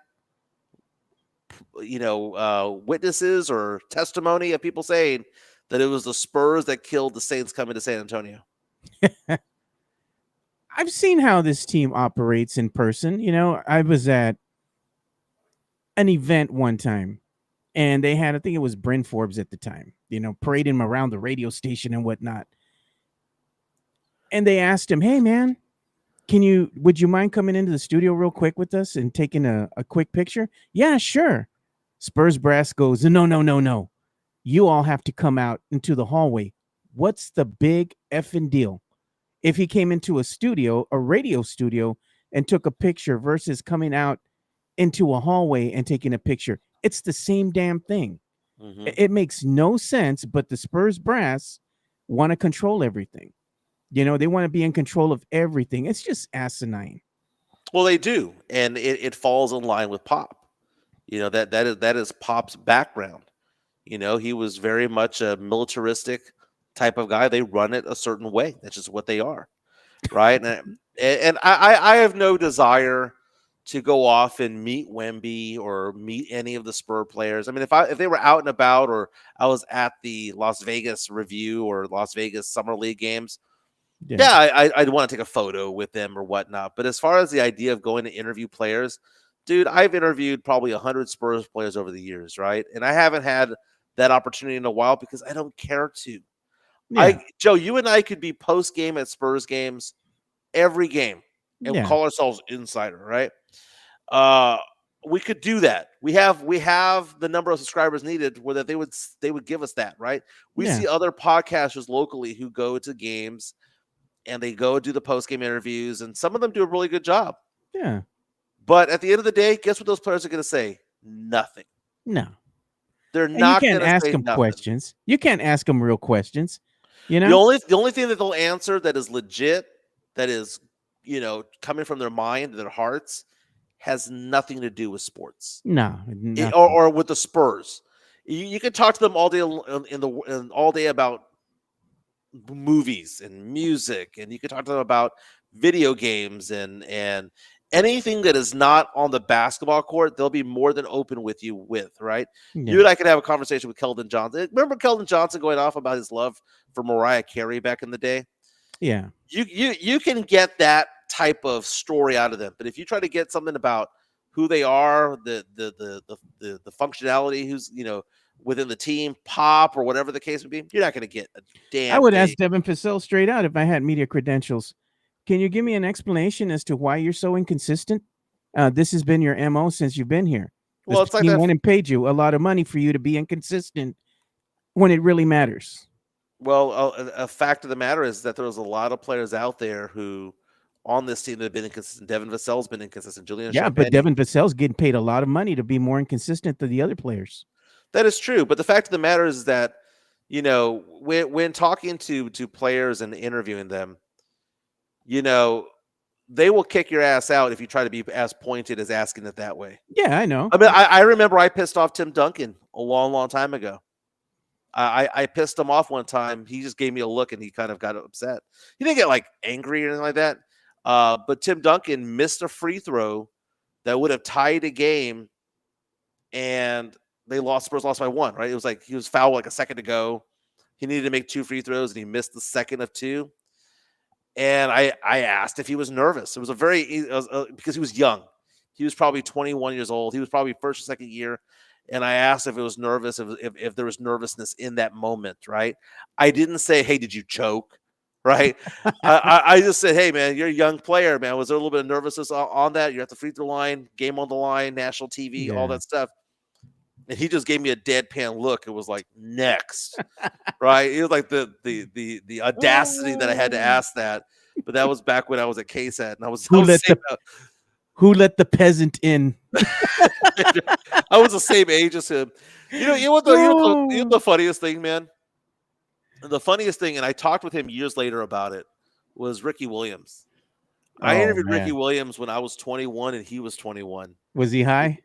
witnesses or testimony of people saying that it was the Spurs that killed the Saints coming to San Antonio. I've seen how this team operates in person. I was at an event one time, and they had, I think it was Bryn Forbes at the time, parading him around the radio station and whatnot. And they asked him, "Hey, man, would you mind coming into the studio real quick with us and taking a quick picture?" "Yeah, sure." Spurs brass goes, "No. You all have to come out into the hallway." What's the big effing deal? If he came into a radio studio, and took a picture versus coming out into a hallway and taking a picture, it's the same damn thing. Mm-hmm. It makes no sense, but the Spurs brass want to control everything. They want to be in control of everything. It's just asinine. Well, they do, and it falls in line with Pop. That is Pop's background. He was very much a militaristic type of guy. They run it a certain way. That's just what they are, right? and I have no desire to go off and meet Wemby or meet any of the Spur players. I mean, if they were out and about, or I was at the Las Vegas Review or Las Vegas Summer League games, I'd want to take a photo with them or whatnot. But as far as the idea of going to interview players, dude, I've interviewed probably 100 Spurs players over the years, right? And I haven't had that opportunity in a while because I don't care to. Yeah. Joe, you and I could be post-game at Spurs games every game and call ourselves insider, right? We could do that. We have the number of subscribers needed where that they would give us that, right? We see other podcasters locally who go to games and they go do the post-game interviews, and some of them do a really good job. Yeah. But at the end of the day, guess what those players are going to say? Nothing. No. They're not going to ask them nothing. questions. You can't ask them real questions. The only thing that they'll answer that is legit, that is, coming from their mind, their hearts, has nothing to do with sports. No. Or with the Spurs. You can talk to them all day all day about movies and music, and you can talk to them about video games and anything that is not on the basketball court. They'll be more than open with you right? Yeah. You and I could have a conversation with Keldon Johnson. Remember Keldon Johnson going off about his love for Mariah Carey back in the day? Yeah. You can get that type of story out of them, but if you try to get something about who they are, the functionality, who's within the team, Pop, or whatever the case would be, you're not going to get a damn I would thing. ask Devin Vassell straight out if I had media credentials. Can you give me an explanation as to why you're so inconsistent? This has been your MO since you've been here. Well, it's like that. Went and paid you a lot of money for you to be inconsistent when it really matters. Well, a fact of the matter is that there's a lot of players out there who on this team that have been inconsistent. Devin Vassell's been inconsistent. Julian Champagne. But Devin Vassell's getting paid a lot of money to be more inconsistent than the other players. That is true, but the fact of the matter is that when talking to players and interviewing them, they will kick your ass out if you try to be as pointed as asking it that way. Yeah, I know. I mean, I remember I pissed off Tim Duncan a long, long time ago. I pissed him off one time. He just gave me a look and he kind of got upset. He didn't get angry or anything like that. But Tim Duncan missed a free throw that would have tied a game, and Spurs lost by 1, right? It was he was fouled a second to go. He needed to make 2 free throws and he missed the second of 2. And I asked if he was nervous. It was because he was young. He was probably 21 years old. He was probably first or second year. And I asked if it was nervous, if there was nervousness in that moment, right? I didn't say, "Hey, did you choke?" Right? I just said, "Hey, man, you're a young player, man. Was there a little bit of nervousness on that? You're at the free throw line, game on the line, national TV, all that stuff." And he just gave me a deadpan look. It was next, right? It was the audacity that I had to ask that. But that was back when I was at KSAT, and I was who let the peasant in? I was the same age as him. You know what the funniest thing, man? The funniest thing, and I talked with him years later about it, was Ricky Williams. I interviewed Ricky Williams when I was 21 and he was 21. Was he high?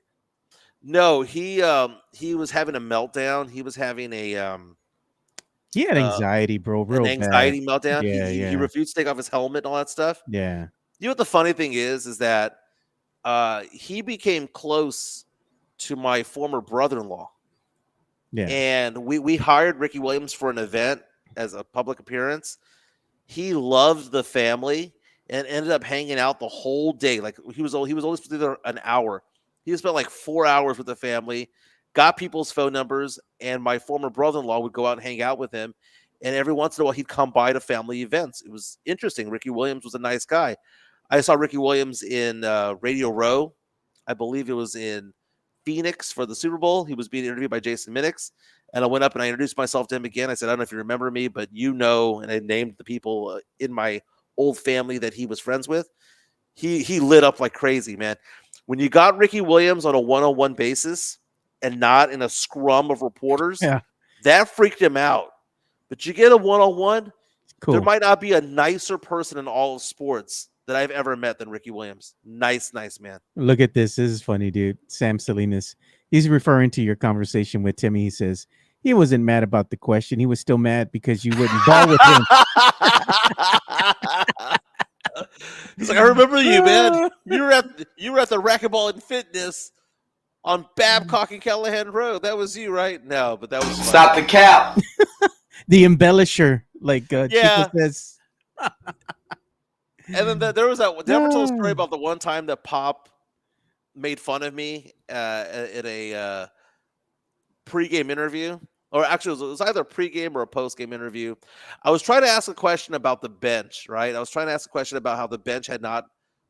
No, he was having a meltdown. He was having he had anxiety, bro. Real anxiety bad. meltdown. Yeah, he refused to take off his helmet and all that stuff. Yeah. You know what the funny thing is that he became close to my former brother-in-law. Yeah. And we hired Ricky Williams for an event as a public appearance. He loved the family and ended up hanging out the whole day. Like he was only supposed to be there an hour. He spent like 4 hours with the family, got people's phone numbers, and my former brother-in-law would go out and hang out with him. And every once in a while, he'd come by to family events. It was interesting. Ricky Williams was a nice guy. I saw Ricky Williams in Radio Row. I believe it was in Phoenix for the Super Bowl. He was being interviewed by Jason Minix. And I went up and I introduced myself to him again. I said, I don't know if you remember me, but and I named the people in my old family that he was friends with. He lit up like crazy, man. When you got Ricky Williams on a one-on-one basis and not in a scrum of reporters, that freaked him out. But you get a one-on-one, cool. There might not be a nicer person in all of sports that I've ever met than Ricky Williams. Nice man. Look at this. This is funny, dude. Sam Salinas. He's referring to your conversation with Timmy. He says he wasn't mad about the question. He was still mad because you wouldn't ball with him. He's like, I remember you, man. You were at the Racquetball and Fitness on Babcock and Callahan Road. That was you, right? No, but that was fun. Stop the cap. The embellisher, like Chico says. And then there was that. Did I ever tell a story about the one time that Pop made fun of me at a pregame interview? Or actually, it was either a pregame or a postgame interview. I was trying to ask a question about the bench, right? I was trying to ask a question about how the bench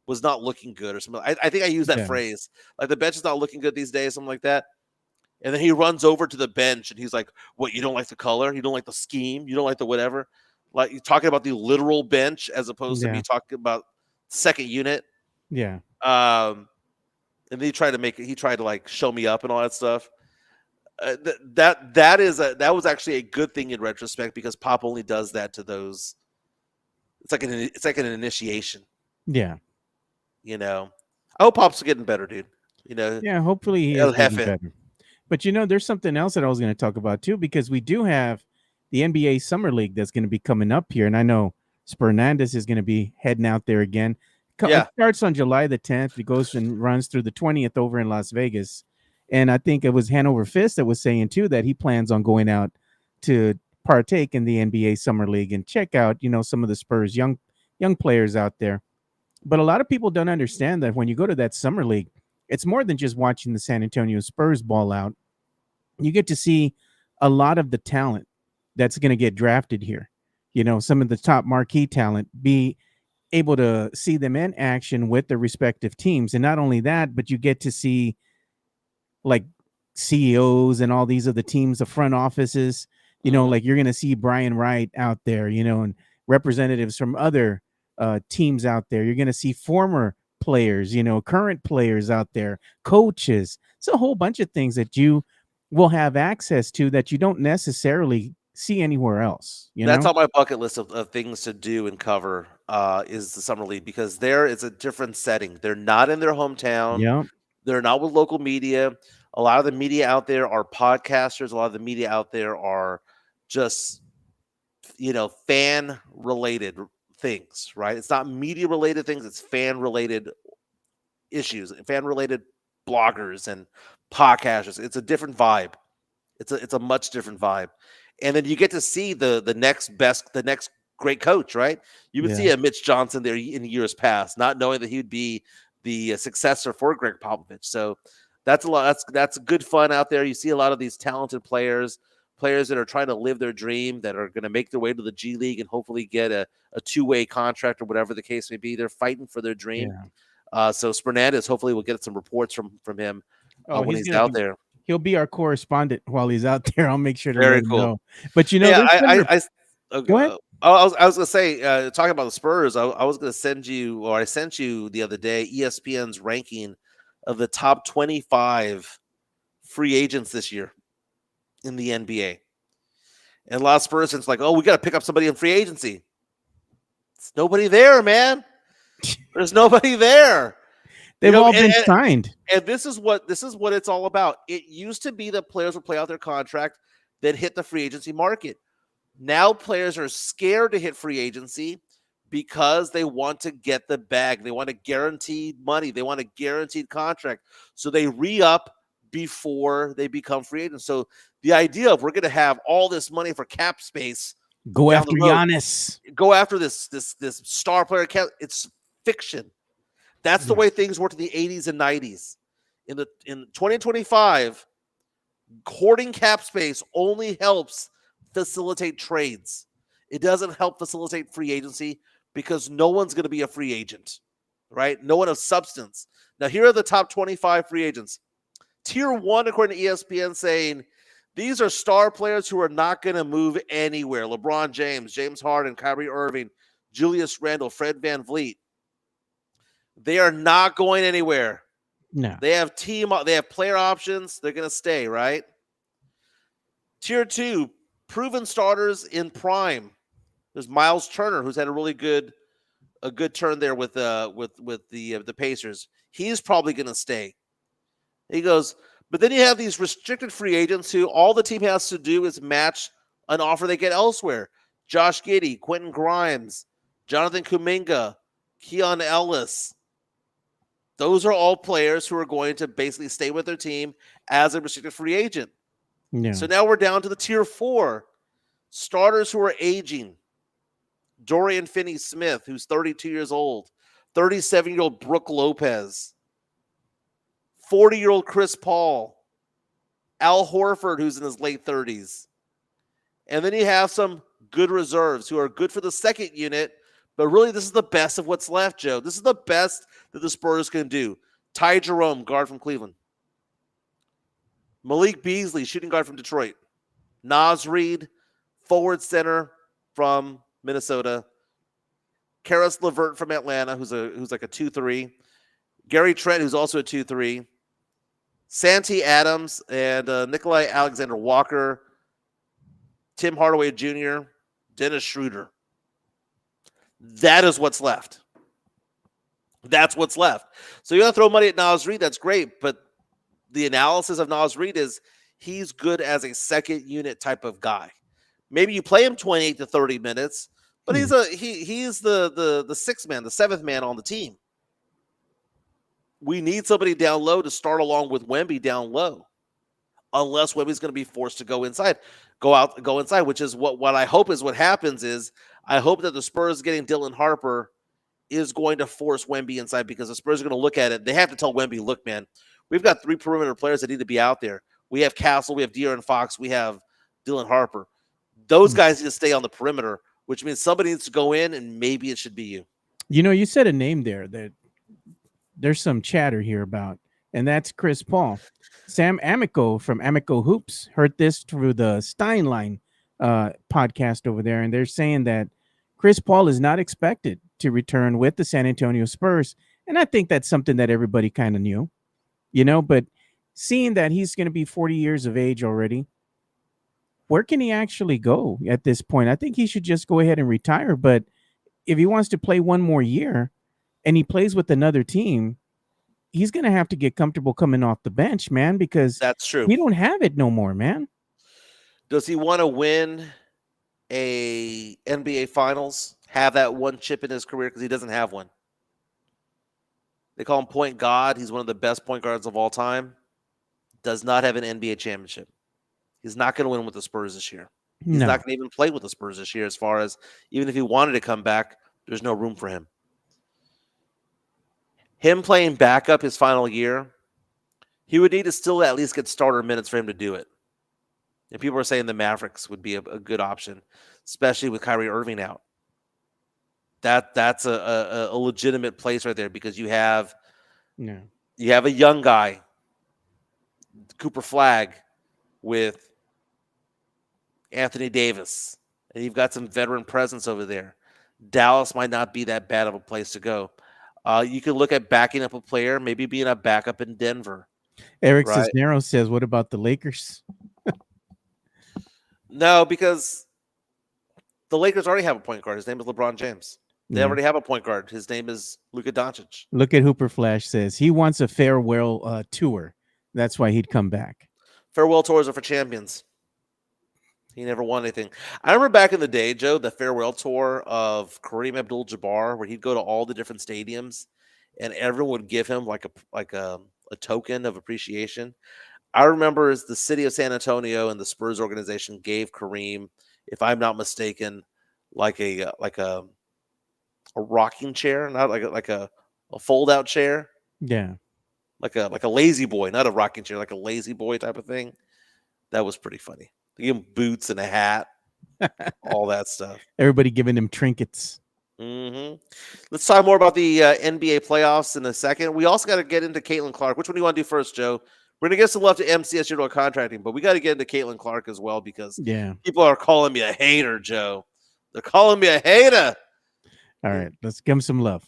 was not looking good or something. I think I used that phrase. Like, the bench is not looking good these days, something like that. And then he runs over to the bench and he's like, what, you don't like the color? You don't like the scheme? You don't like the whatever? Like, you're talking about the literal bench as opposed to me talking about second unit. Yeah. And then he tried to like show me up and all that stuff. That was actually a good thing in retrospect because Pop only does that to those. It's like an initiation. Yeah. You know, I hope Pop's getting better, dude. You know. Yeah. Hopefully he is getting better. But there's something else that I was going to talk about too, because we do have the NBA Summer League that's going to be coming up here, and I know Spernandez is going to be heading out there again. It starts on July the 10th. It goes and runs through the 20th over in Las Vegas. And I think it was Hanover Fist that was saying too that he plans on going out to partake in the NBA Summer League and check out, some of the Spurs young players out there. But a lot of people don't understand that when you go to that Summer League, it's more than just watching the San Antonio Spurs ball out. You get to see a lot of the talent that's going to get drafted here. Some of the top marquee talent, be able to see them in action with their respective teams. And not only that, but you get to see like CEOs and all these other teams, the front offices, like you're going to see Brian Wright out there, and representatives from other teams out there. You're going to see former players, current players out there, coaches. It's a whole bunch of things that you will have access to that you don't necessarily see anywhere else. That's on my bucket list of things to do and cover is the Summer League, because there it's a different setting. They're not in their hometown. Yeah. They're not with local media. A lot of the media out there are podcasters. A lot of the media out there are just, fan related things, right? It's not media related things. It's fan related issues, fan related bloggers and podcasters. It's a different vibe. It's a much different vibe. And then you get to see the next great coach, right? You would see a Mitch Johnson there in years past, not knowing that he would be the successor for Greg Popovich. So that's a lot. That's good fun out there. You see a lot of these talented players that are trying to live their dream, that are going to make their way to the G League and hopefully get a two-way contract or whatever the case may be. They're fighting for their dream. Yeah. So Spernandez, hopefully we'll get some reports from him when he's out there. He'll be our correspondent while he's out there. I'll make sure to Very let cool. him know. But go ahead. I was going to say, talking about the Spurs, I was going to send you, or I sent you the other day, ESPN's ranking of the top 25 free agents this year in the NBA. And a lot of Spurs fans like, we got to pick up somebody in free agency. There's nobody there, man. There's nobody there. They've all been signed. And this is what it's all about. It used to be that players would play out their contract, then hit the free agency market. Now players are scared to hit free agency because they want to get the bag. They want a guaranteed money. They want a guaranteed contract. So they re-up before they become free agents. So the idea of we're going to have all this money for cap space, Go down after the road, Giannis. go after this star player. It's fiction. That's the way things worked in the 80s and 90s. In 2025, hoarding cap space only helps facilitate trades. It doesn't help facilitate free agency because no one's going to be a free agent, right? No one of substance. Now, here are the top 25 free agents. Tier 1, according to ESPN, saying these are star players who are not going to move anywhere. LeBron James, James Harden, Kyrie Irving, Julius Randle, Fred VanVleet. They are not going anywhere. No. They have player options. They're going to stay, right? Tier 2, proven starters in prime. There's Miles Turner, who's had a good turn there with the Pacers. He's probably going to stay. He goes, but then you have these restricted free agents who all the team has to do is match an offer they get elsewhere. Josh Giddey, Quentin Grimes, Jonathan Kuminga, Keon Ellis. Those are all players who are going to basically stay with their team as a restricted free agent. Yeah. So now we're down to the tier 4. Starters who are aging. Dorian Finney-Smith, who's 32 years old. 37-year-old Brook Lopez. 40-year-old Chris Paul. Al Horford, who's in his late 30s. And then you have some good reserves who are good for the second unit, but really this is the best of what's left, Joe. This is the best that the Spurs can do. Ty Jerome, guard from Cleveland. Malik Beasley, shooting guard from Detroit. Naz Reid, forward center from Minnesota. Karis LeVert from Atlanta, who's like a 2-3. Gary Trent, who's also a 2-3. Santi Adams and Nikolai Alexander-Walker. Tim Hardaway Jr., Dennis Schroeder. That is what's left. That's what's left. So you're going to throw money at Naz Reid, that's great, but the analysis of Naz Reid is he's good as a second unit type of guy. Maybe you play him 28 to 30 minutes, but he's the sixth man, the seventh man on the team. We need somebody down low to start along with Wemby down low. Unless Wemby's going to be forced to go inside, which is what I hope is what happens is I hope that the Spurs getting Dylan Harper is going to force Wemby inside because the Spurs are going to look at it. They have to tell Wemby, look, man, we've got 3 perimeter players that need to be out there. We have Castle, we have De'Aaron Fox, we have Dylan Harper. Those guys need to stay on the perimeter, which means somebody needs to go in, and maybe it should be you. You know, you said a name there that there's some chatter here about, and that's Chris Paul. Sam Amico from Amico Hoops heard this through the Steinline podcast over there, and they're saying that Chris Paul is not expected to return with the San Antonio Spurs, and I think that's something that everybody kind of knew, you know, but seeing that he's going to be 40 years of age already, where can he actually go at this point? I think he should just go ahead and retire, but if he wants to play one more year and he plays with another team, he's going to have to get comfortable coming off the bench, man, because that's true. We don't have it no more, man. Does he want to win a NBA Finals, have that one chip in his career? Because he doesn't have one. They call him Point God. He's one of the best point guards of all time. Does not have an NBA championship. He's not going to win with the Spurs this year. He's not going to even play with the Spurs this year as far as even if he wanted to come back, there's no room for him. Him playing backup his final year, he would need to still at least get starter minutes for him to do it. And people are saying the Mavericks would be a good option, especially with Kyrie Irving out. That's a legitimate place right there because you have a young guy, Cooper Flagg, with Anthony Davis, and you've got some veteran presence over there. Dallas might not be that bad of a place to go. You could look at backing up a player, maybe being a backup in Denver. Eric Cisneros says, what about the Lakers? No, because the Lakers already have a point guard. His name is LeBron James. They already have a point guard. His name is Luka Doncic. Look at Hooper Flash says he wants a farewell tour. That's why he'd come back. Farewell tours are for champions. He never won anything. I remember back in the day, Joe, the farewell tour of Kareem Abdul-Jabbar, where he'd go to all the different stadiums, and everyone would give him like a token of appreciation. I remember as the city of San Antonio and the Spurs organization gave Kareem, if I'm not mistaken, like a rocking chair, not like a fold out chair. Yeah. Like a lazy boy, not a rocking chair, like a lazy boy type of thing. That was pretty funny. They gave him boots and a hat, all that stuff. Everybody giving him trinkets. Mm-hmm. Let's talk more about the NBA playoffs in a second. We also got to get into Caitlin Clark. Which one do you want to do first, Joe? We're going to give some love to MCS General Contracting, but we got to get into Caitlin Clark as well because people are calling me a hater, Joe. They're calling me a hater. All right, let's give them some love.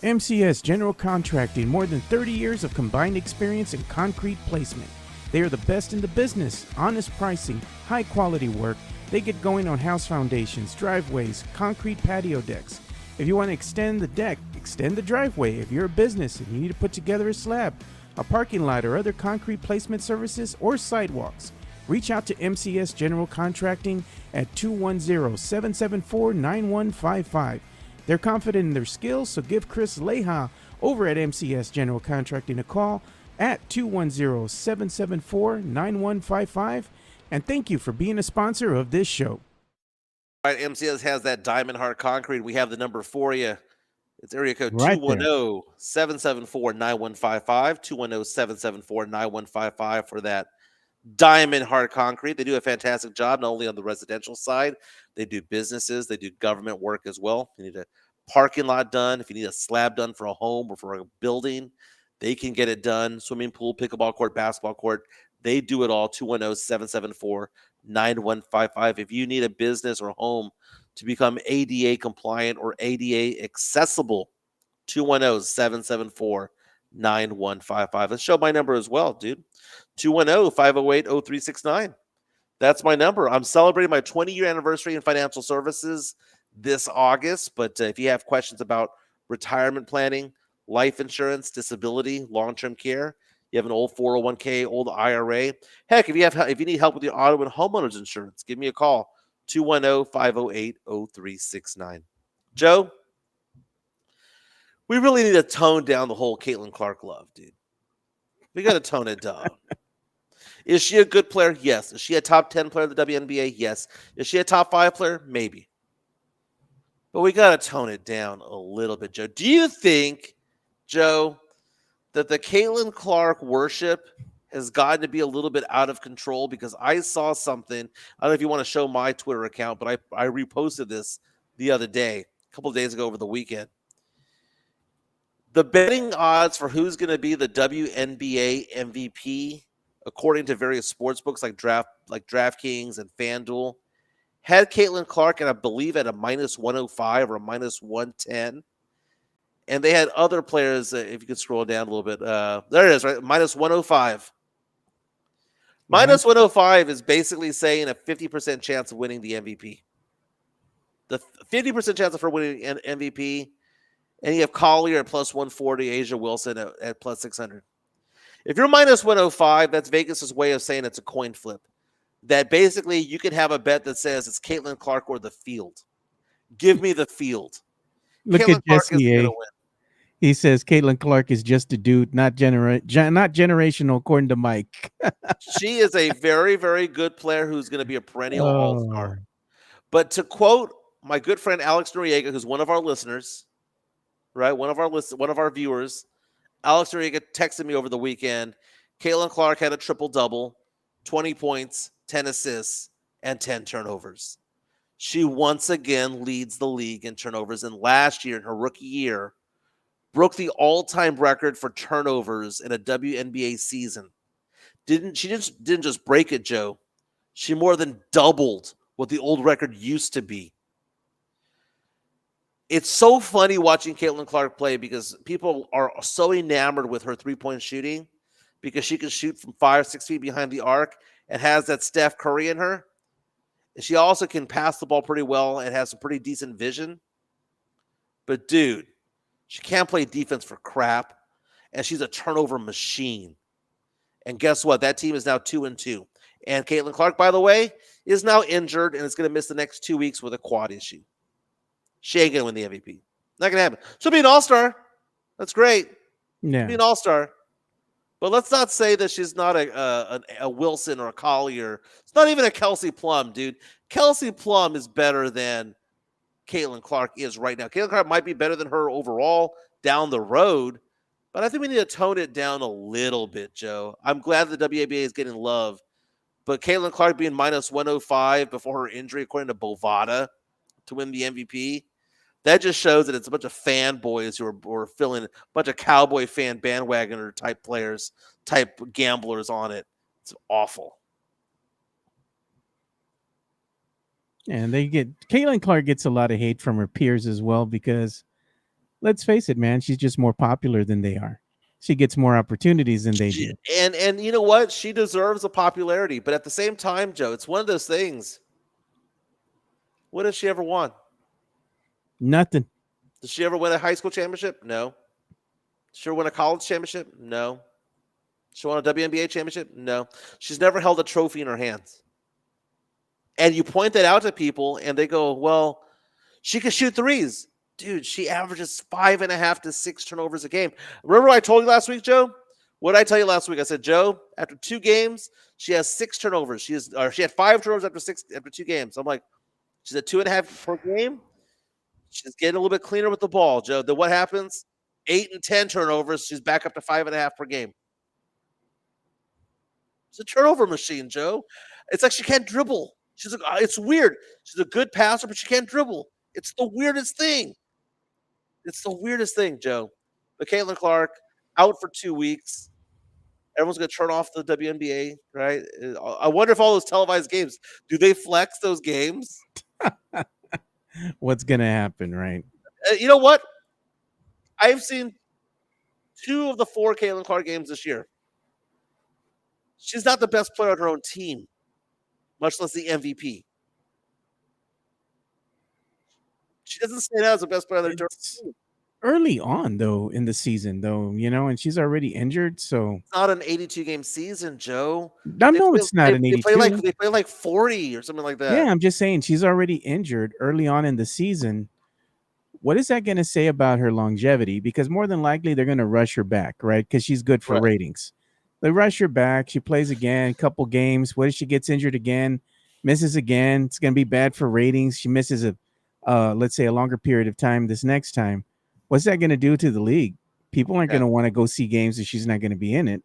MCS General Contracting, more than 30 years of combined experience in concrete placement. They are the best in the business, honest pricing, high quality work. They get going on house foundations, driveways, concrete patio decks. If you want to extend the deck, extend the driveway. If you're a business and you need to put together a slab, a parking lot, or other concrete placement services or sidewalks, reach out to MCS General Contracting at 210-774-9155. They're confident in their skills, so give Chris Leha over at MCS General Contracting a call at 210-774-9155. And thank you for being a sponsor of this show. All right, MCS has that diamond hard concrete. We have the number for you. It's area code 210-774-9155, 210-774-9155 for that diamond hard concrete. They do a fantastic job, not only on the residential side, they do businesses, they do government work as well. If you need a parking lot done, if you need a slab done for a home or for a building, they can get it done. Swimming pool, pickleball court, basketball court, they do it all. 210-774-9155. If you need a business or home to become ADA compliant or ADA accessible, 210-774-9155. Let's show my number as well, dude. 210-508-0369. That's my number. I'm celebrating my 20-year anniversary in financial services this August. But if you have questions about retirement planning, life insurance, disability, long-term care, you have an old 401k, old IRA. Heck, if you need help with your auto and homeowners insurance, give me a call. 210-508-0369. Joe, we really need to tone down the whole Caitlin Clark love, dude. We got to tone it down. Is she a good player? Yes. Is she a top 10 player in the WNBA? Yes. Is she a top 5 player? Maybe. But we got to tone it down a little bit, Joe. Do you think, Joe, that the Caitlin Clark worship has gotten to be a little bit out of control? Because I saw something. I don't know if you want to show my Twitter account, but I reposted this the other day, a couple of days ago over the weekend. The betting odds for who's going to be the WNBA MVP, according to various sports books like DraftKings and FanDuel, had Caitlin Clark, and I believe at a -105 or a -110. And they had other players, if you could scroll down a little bit. There it is, right? -105. -105 is basically saying a 50% chance of winning the MVP. The 50% chance of her winning an MVP. And you have Collier at +140, Asia Wilson at +600. If you're -105, that's Vegas' way of saying it's a coin flip. That basically you can have a bet that says it's Caitlin Clark or the field. Give me the field. Look Caitlin at Jesse A. He says Caitlin Clark is just a dude, not generational, according to Mike. She is a very, very good player who's going to be a perennial all-star. But to quote my good friend Alex Noriega, who's one of our listeners, right? One of our viewers, Alex Noriega texted me over the weekend. Caitlin Clark had a triple-double, 20 points, 10 assists, and 10 turnovers. She once again leads the league in turnovers. And last year, in her rookie year, broke the all-time record for turnovers in a WNBA season. She didn't just break it, Joe. She more than doubled what the old record used to be. It's so funny watching Caitlin Clark play because people are so enamored with her three-point shooting because she can shoot from 5-6 feet behind the arc and has that Steph Curry in her. And she also can pass the ball pretty well and has some pretty decent vision. But, dude, she can't play defense for crap, and she's a turnover machine. And guess what? That team is now 2-2. And Caitlin Clark, by the way, is now injured and is going to miss the next 2 weeks with a quad issue. She ain't going to win the MVP. Not going to happen. She'll be an all-star. That's great. Yeah. She'll be an all-star. But let's not say that she's not a Wilson or a Collier. It's not even a Kelsey Plum, dude. Kelsey Plum is better than Caitlin Clark is right now. Caitlin Clark might be better than her overall down the road, but I think we need to tone it down a little bit, Joe. I'm glad the WABA is getting love, but Caitlin Clark being minus 105 before her injury, according to Bovada, to win the MVP, that just shows that it's a bunch of fanboys who are filling a bunch of Cowboy fan bandwagoner type players, type gamblers on it. It's awful. And Caitlin Clark gets a lot of hate from her peers as well because, let's face it, man, she's just more popular than they are. She gets more opportunities than they do. And you know what? She deserves a popularity. But at the same time, Joe, it's one of those things. What has she ever won? Nothing. Did she ever win a high school championship? No. Did she ever win a college championship? No. Did she won a WNBA championship? No. She's never held a trophy in her hands. And you point that out to people, and they go, well, she can shoot threes. Dude, she averages 5.5 to 6 turnovers a game. Remember what I told you last week, Joe? What did I tell you last week? I said, Joe, after 2 games, she has 6 turnovers. She had 5 turnovers after 2 games. I'm like, she's at 2.5 per game. She's getting a little bit cleaner with the ball, Joe. Then what happens? 8 and 10 turnovers. She's back up to 5.5 per game. It's a turnover machine, Joe. It's like she can't dribble. It's weird. She's a good passer, but she can't dribble. It's the weirdest thing. It's the weirdest thing, Joe. But Caitlin Clark, out for 2 weeks. Everyone's going to turn off the WNBA, right? I wonder if all those televised games, do they flex those games? What's going to happen, right? You know what? I've seen 2 of the 4 Caitlin Clark games this year. She's not the best player on her own team, much less the MVP. She doesn't stand out as the best player on their team. Early on, though, in the season, though, and she's already injured, so it's not an 82-game season, Joe. It's not an 82. They play like 40 or something like that. Yeah, I'm just saying she's already injured early on in the season. What is that going to say about her longevity? Because more than likely they're going to rush her back, right? Because she's good for ratings. They rush her back. She plays again, a couple games. What if she gets injured again, misses again? It's going to be bad for ratings. She misses let's say a longer period of time this next time. What's that going to do to the league? People aren't going to want to go see games if she's not going to be in it.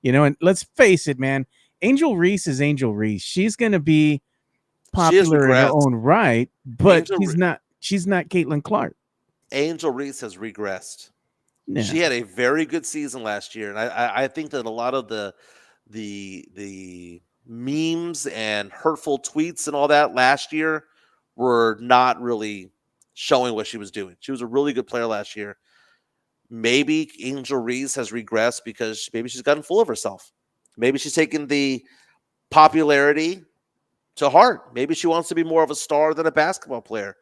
And let's face it, man, Angel Reese is Angel Reese. She's going to be popular in her own right, but she's not Caitlin Clark. Angel Reese has regressed. Yeah. She had a very good season last year, and I think that a lot of the memes and hurtful tweets and all that last year were not really showing what she was doing. She was a really good player last year. Maybe Angel Reese has regressed because maybe she's gotten full of herself. Maybe she's taken the popularity to heart. Maybe she wants to be more of a star than a basketball player.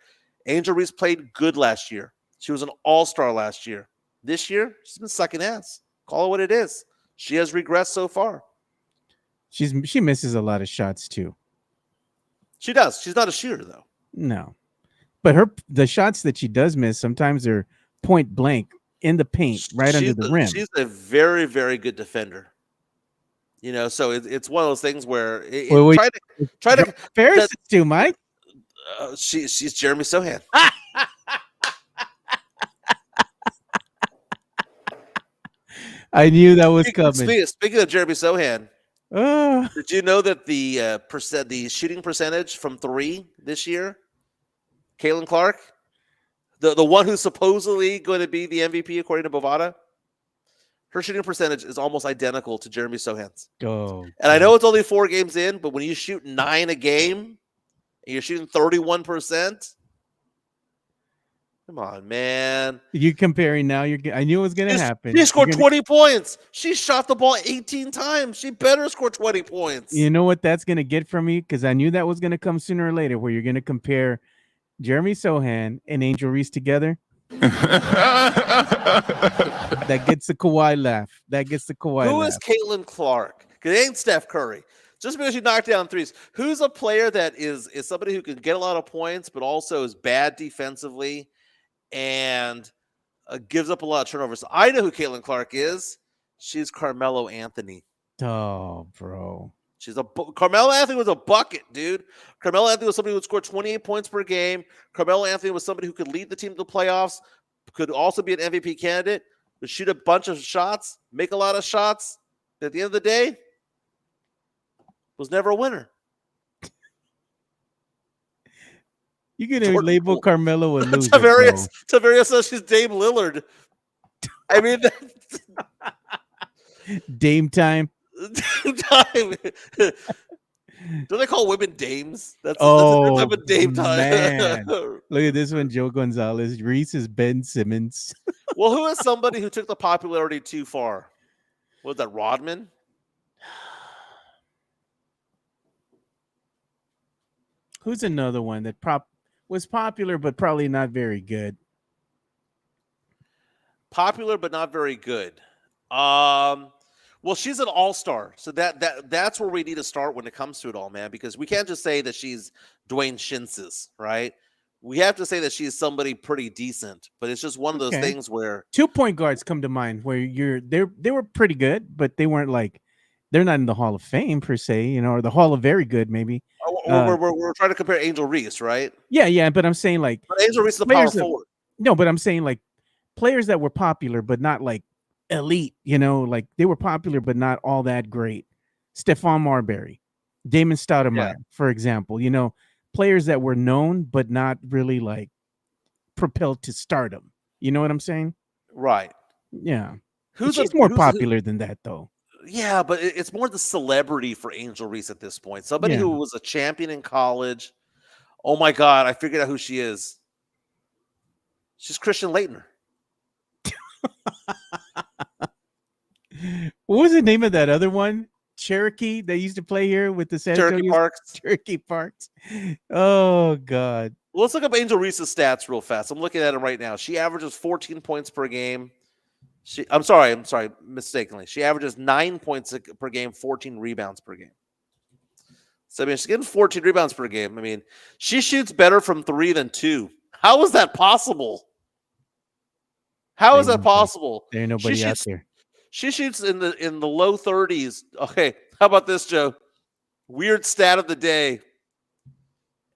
Angel Reese played good last year. She was an all-star last year. This year, she's been sucking ass. Call it what it is. She has regressed so far. She misses a lot of shots too. She does. She's not a shooter though. No. But the shots that she does miss, sometimes they're point blank in the paint, right under the rim. She's a very, very good defender. So it's one of those things where try to Ferris too, Mike. She's Jeremy Sohan. I knew that was coming. Speaking of Jeremy Sohan, did you know that the shooting percentage from 3 this year? Caitlin Clark, the one who's supposedly going to be the MVP according to Bovada, her shooting percentage is almost identical to Jeremy Sohan's. Oh, and I know it's only 4 games in, but when you shoot 9 a game and you're shooting 31%, come on, man. You comparing now? I knew it was going to happen. She scored 20 points. She shot the ball 18 times. She better score 20 points. You know what that's going to get from me? Because I knew that was going to come sooner or later, where you're going to compare Jeremy Sohan and Angel Reese together. That gets the Kawhi laugh. Who is Caitlin Clark? Because it ain't Steph Curry. Just because you knock down threes. Who's a player that is somebody who can get a lot of points, but also is bad defensively and gives up a lot of turnovers? I know who Caitlin Clark is. She's Carmelo Anthony. Oh, bro. Carmelo Anthony was a bucket, dude. Carmelo Anthony was somebody who would score 28 points per game. Carmelo Anthony was somebody who could lead the team to the playoffs, could also be an MVP candidate, would shoot a bunch of shots, make a lot of shots. But at the end of the day, was never a winner. You can label Carmelo a loser. Tavares says she's Dame Lillard. I mean, Dame time. Time. Do they call women dames? That's a type of dame time. Man. Look at this one, Joe Gonzalez. Reese is Ben Simmons. Well, who is somebody who took the popularity too far? Was that Rodman? Who's another one that was popular but probably not very good? Popular but not very good. Well, she's an all-star, so that's where we need to start when it comes to it all, man. Because we can't just say that she's Dwayne Shinsis, right? We have to say that she's somebody pretty decent. But it's just one of those things where 2 point guards come to mind where they were pretty good, but they weren't like they're not in the Hall of Fame per se, or the Hall of Very Good maybe. We're trying to compare Angel Reese, right? Yeah, but I'm saying like but Angel Reese is a power forward. No, but I'm saying like players that were popular but not like elite, like they were popular but not all that great. Stephon Marbury, Damon Stoudemire, for example, players that were known but not really like propelled to stardom. You know what I'm saying? Right. Yeah. She's more popular than that though. Yeah, but it's more the celebrity for Angel Reese at this point. Somebody who was a champion in college. Oh my God, I figured out who she is. She's Christian Laettner. What was the name of that other one? Cherokee that used to play here with the San Cherokee Parks. Cherokee Parks. Oh God. Well, let's look up Angel Reese's stats real fast. I'm looking at him right now. She averages 14 points per game. I'm sorry, mistakenly. She averages 9 points per game, 14 rebounds per game. So I mean, she's getting 14 rebounds per game. I mean, she shoots better from 3 than 2. How is that possible? How is that possible? There ain't nobody out there. She shoots in the low 30s. Okay, how about this, Joe? Weird stat of the day.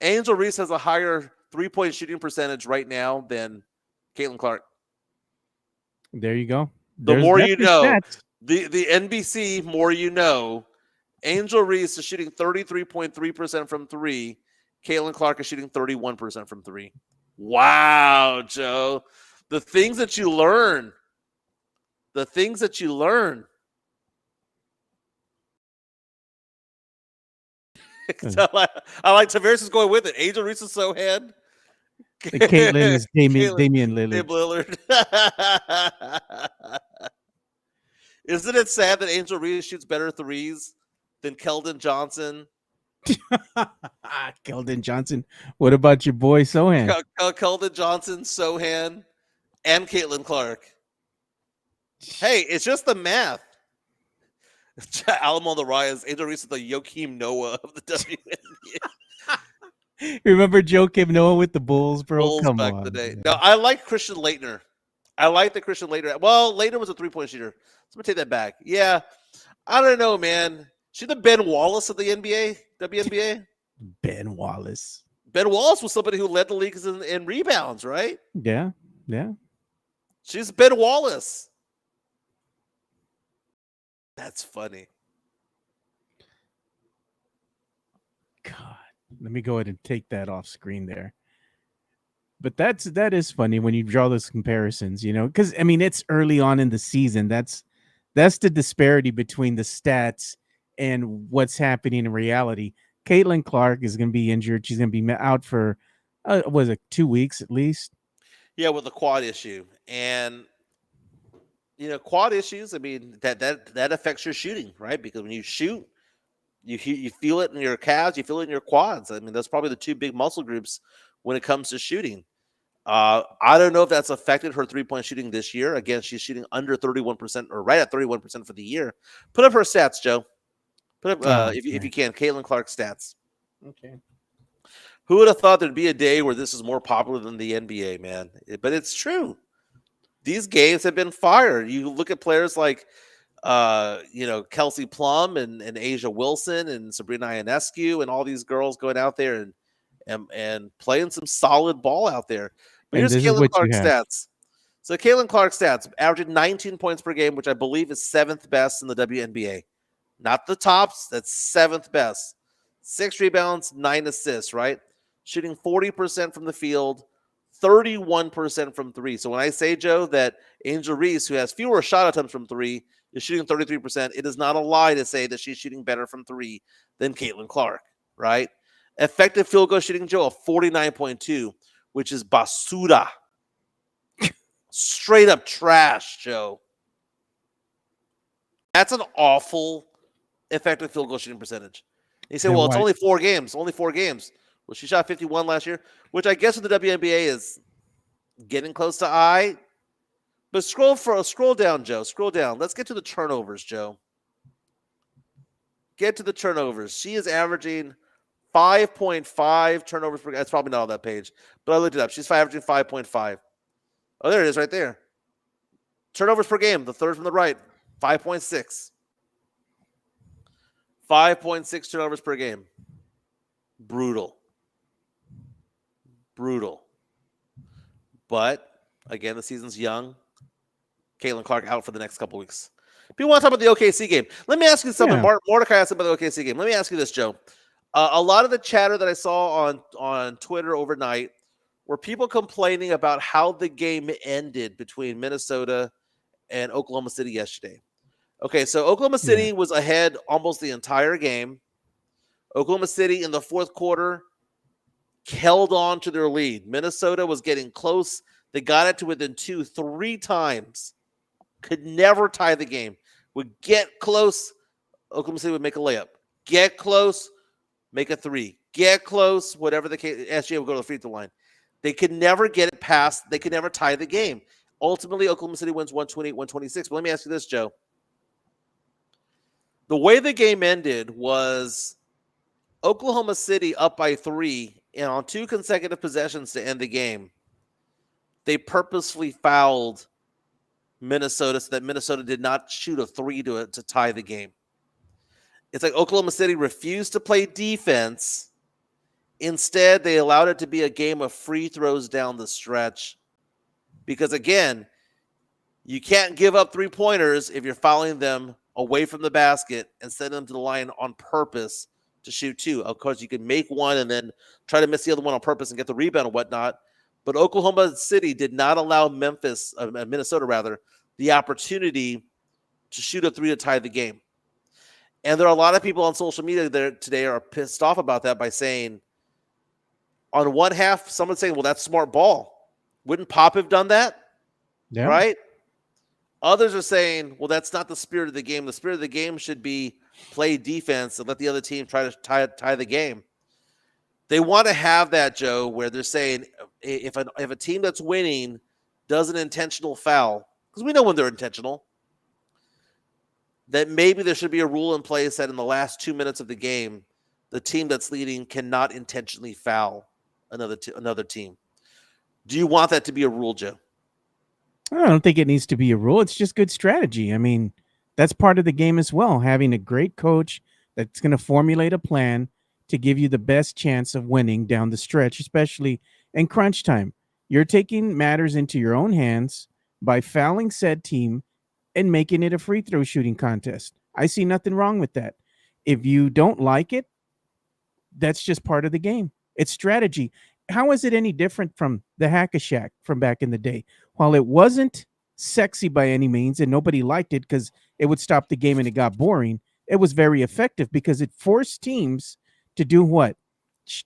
Angel Reese has a higher 3-point shooting percentage right now than Caitlin Clark. There you go. The more you know. The NBC, more you know. Angel Reese is shooting 33.3% from 3. Caitlin Clark is shooting 31% from 3. Wow, Joe. The things that you learn. The things that you learn. I like Tavares is going with it. Angel Reese is Sohan. Caitlin is Damian Lillard. Isn't it sad that Angel Reese shoots better threes than Keldon Johnson? Keldon Johnson. What about your boy Sohan? Keldon Johnson, Sohan, and Caitlin Clark. Hey, it's just the math. Alamo the Rise, Angel Reese is the Joakim Noah of the WNBA. Remember Joakim Noah with the Bulls, bro? Bulls Come back on. Today. No, I like Christian Laettner. I like the Christian Laettner. Well, Laettner was a 3-point shooter. So I'm going to take that back. Yeah. I don't know, man. She the Ben Wallace of the WNBA? Ben Wallace. Ben Wallace was somebody who led the leagues in rebounds, right? Yeah. She's Ben Wallace. That's funny. God. Let me go ahead and take that off screen there. But that is funny when you draw those comparisons, because I mean it's early on in the season. That's the disparity between the stats and what's happening in reality. Caitlin Clark is going to be injured. She's going to be out for 2 weeks at least? Yeah, with the quad issue. And quad issues, I mean, that affects your shooting, right? Because when you shoot, you feel it in your calves, you feel it in your quads. I mean, that's probably the two big muscle groups when it comes to shooting. I don't know if that's affected her 3-point shooting this year. Again, she's shooting under 31% or right at 31% for the year. Put up her stats, Joe. Put up if you can, Caitlin Clark stats. Okay. Who would have thought there'd be a day where this is more popular than the NBA, man? But it's true. These games have been fire. You look at players like Kelsey Plum and Asia Wilson and Sabrina Ionescu and all these girls going out there and playing some solid ball out there. But And here's this is Caitlin what you Clark's have. stats. So Caitlin Clark's stats, averaging 19 points per game, which I believe is 7th best in the WNBA. Not the tops, that's 7th best. 6 rebounds, 9 assists, right? Shooting 40% from the field, 31% from 3. So when I say, Joe, that Angel Reese, who has fewer shot attempts from 3, is shooting 33%, it is not a lie to say that she's shooting better from 3 than Caitlin Clark, right? Effective field goal shooting, Joe, of 49.2, which is basura. Straight up trash, Joe. That's an awful effective field goal shooting percentage. And you say, well, it's only 4 games. Only 4 games. Well, she shot 51 last year, which I guess with the WNBA is getting close to I. But scroll down, Joe. Scroll down. Let's get to the turnovers, Joe. Get to the turnovers. She is averaging 5.5 turnovers per game. That's probably not on that page, but I looked it up. She's averaging 5.5. Oh, there it is right there. Turnovers per game, the third from the right, 5.6. 5.6 turnovers per game. Brutal. But, again, the season's young. Caitlin Clark out for the next couple weeks. People want to talk about the OKC game. Let me ask you something. Yeah. Mordecai asked about the OKC game. Let me ask you this, Joe. A lot of the chatter that I saw on Twitter overnight were people complaining about how the game ended between Minnesota and Oklahoma City yesterday. Okay, so Oklahoma City was ahead almost the entire game. Oklahoma City in the fourth quarter held on to their lead. Minnesota was getting close. They got it to within 2-3 times. Could never tie the game. Would get close. Oklahoma City would make a layup. Get close. Make a 3. Get close. Whatever the case. SGA would go to the free throw line. They could never get it past. They could never tie the game. Ultimately, Oklahoma City wins 128-126. But let me ask you this, Joe. The way the game ended was Oklahoma City up by 3, and on 2 consecutive possessions to end the game, they purposefully fouled Minnesota so that Minnesota did not shoot a 3 to tie the game. It's like Oklahoma City refused to play defense. Instead, they allowed it to be a game of free throws down the stretch. Because, again, you can't give up 3-pointers if you're fouling them away from the basket and send them to the line on purpose to shoot 2. Of course, you can make one and then try to miss the other one on purpose and get the rebound and whatnot. But Oklahoma City did not allow Minnesota, the opportunity to shoot a 3 to tie the game. And there are a lot of people on social media there today are pissed off about that by saying, on one half, someone's saying, well, that's smart ball. Wouldn't Pop have done that? Yeah. Right? Others are saying, well, that's not the spirit of the game. The spirit of the game should be play defense and let the other team try to tie the game. They want to have that, Joe, where they're saying if a team that's winning does an intentional foul, because we know when they're intentional, that maybe there should be a rule in place that in the last 2 minutes of the game, the team that's leading cannot intentionally foul another team. Do you want that to be a rule, Joe? I don't think it needs to be a rule. It's just good strategy. I mean, that's part of the game as well, having a great coach that's going to formulate a plan to give you the best chance of winning down the stretch, especially in crunch time. You're taking matters into your own hands by fouling said team and making it a free throw shooting contest. I see nothing wrong with that. If you don't like it, that's just part of the game. It's strategy. How is it any different from the Hack-a-Shack from back in the day? While it wasn't sexy by any means and nobody liked it because it would stop the game and it got boring, it was very effective because it forced teams to do what?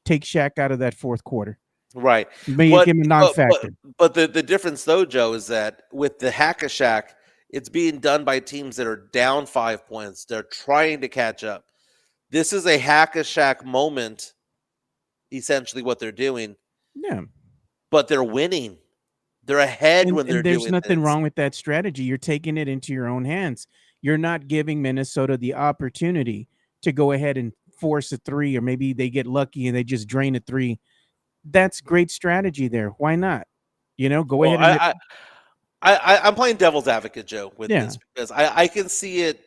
Take Shaq out of that fourth quarter. Right. Make him a non-factor. But the difference, though, Joe, is that with the Hack-a-Shack, it's being done by teams that are down 5 points. They're trying to catch up. This is a Hack-a-Shack moment, essentially what they're doing. Yeah. But they're winning. They're ahead when they're doing there's nothing wrong with that strategy. You're taking it into your own hands. You're not giving Minnesota the opportunity to go ahead and force a 3, or maybe they get lucky and they just drain a 3. That's great strategy there. Why not? Go ahead. I'm playing devil's advocate, Joe, with Yeah. this because I can see it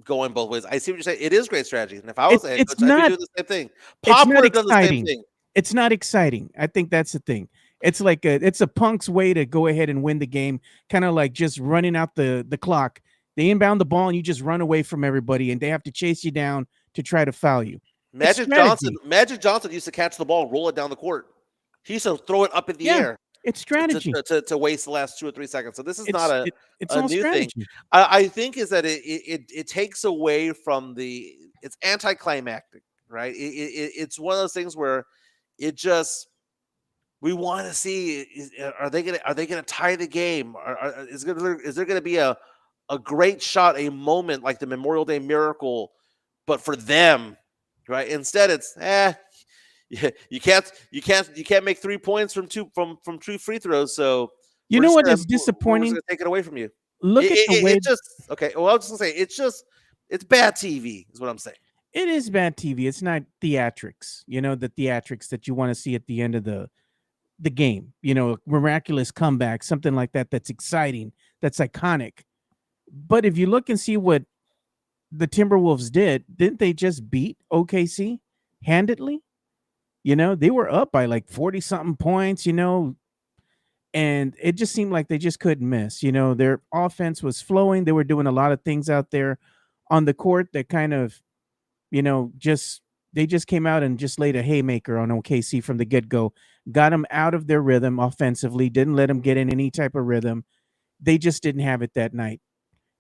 going both ways. I see what you're saying. It is great strategy, and if I was a head It's coach, I'd be not doing the same thing. it's Pop not would have done the same exciting. thing. It's not exciting. I think that's the thing. It's like it's a punk's way to go ahead and win the game, kind of like just running out the clock. They inbound the ball and you just run away from everybody, and they have to chase you down to try to foul you. Magic Johnson used to catch the ball and roll it down the court. He used to throw it up in the air. It's strategy. To waste the last 2 or 3 seconds. So this is not a all new strategy. thing. I think is that it takes away from it's anticlimactic, right? It's one of those things where it just we want to see are they gonna tie the game? Is there gonna be a great shot, a moment like the Memorial Day Miracle, but for them, right? Instead, it's you can't make 3 points from two free throws. So you know what is disappointing? We're gonna take it away from you. Look at the way okay. Well, I was just gonna say it's bad TV, is what I'm saying. It is bad TV. It's not theatrics. You know, the theatrics that you want to see at the end of the game. You know, miraculous comeback, something like that. That's exciting. That's iconic. But if you look and see what the Timberwolves didn't they just beat OKC handedly? You know, they were up by like 40-something points, you know, and it just seemed like they just couldn't miss. You know, their offense was flowing. They were doing a lot of things out there on the court that kind of, you know, they just came out and just laid a haymaker on OKC from the get-go, got them out of their rhythm offensively, didn't let them get in any type of rhythm. They just didn't have it that night.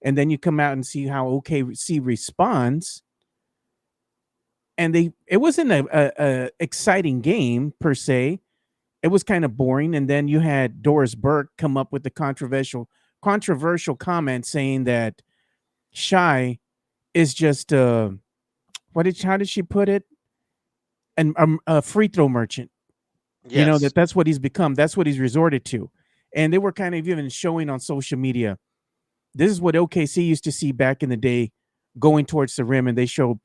And then you come out and see how OKC responds. And it wasn't a exciting game per se. It was kind of boring. And then you had Doris Burke come up with the controversial comment saying that Shai is just how did she put it? A free throw merchant. Yes. You know, that's what he's become. That's what he's resorted to. And they were kind of even showing on social media. This is what OKC used to see back in the day going towards the rim, and they show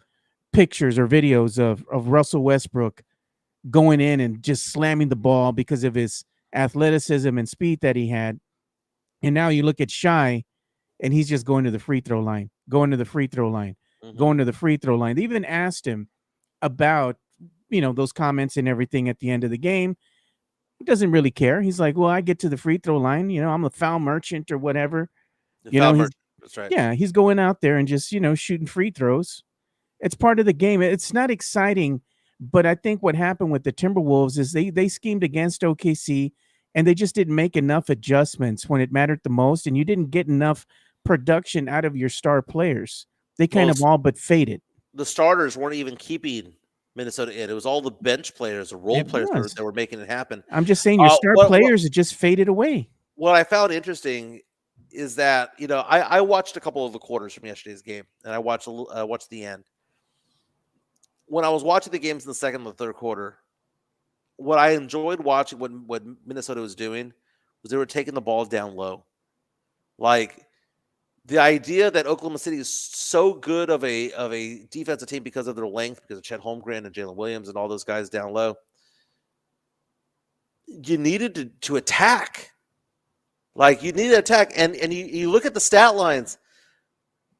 pictures or videos of Russell Westbrook going in and just slamming the ball because of his athleticism and speed that he had. And now you look at Shai, and he's just going to the free throw line, going to the free throw line, going to the free throw line. They even asked him about, you know, those comments and everything at the end of the game. He doesn't really care. He's like, well, I get to the free throw line. You know, I'm a foul merchant or whatever. That's right. Yeah, he's going out there and just, you know, shooting free throws. It's part of the game. It's not exciting, but I think what happened with the Timberwolves is they schemed against OKC and they just didn't make enough adjustments when it mattered the most, and you didn't get enough production out of your star players. They kind of all but faded. The starters weren't even keeping Minnesota in. It was all the bench players, the role players that were making it happen. I'm just saying your star players had just faded away. What I found interesting is that, you know, I watched a couple of the quarters from yesterday's game, and I watched the end. When I was watching the games in the second and the third quarter, what I enjoyed watching what Minnesota was doing was they were taking the ball down low. Like, the idea that Oklahoma City is so good of a defensive team because of their length, because of Chet Holmgren and Jalen Williams and all those guys down low, you needed to attack. Like, you need to attack. And you look at the stat lines.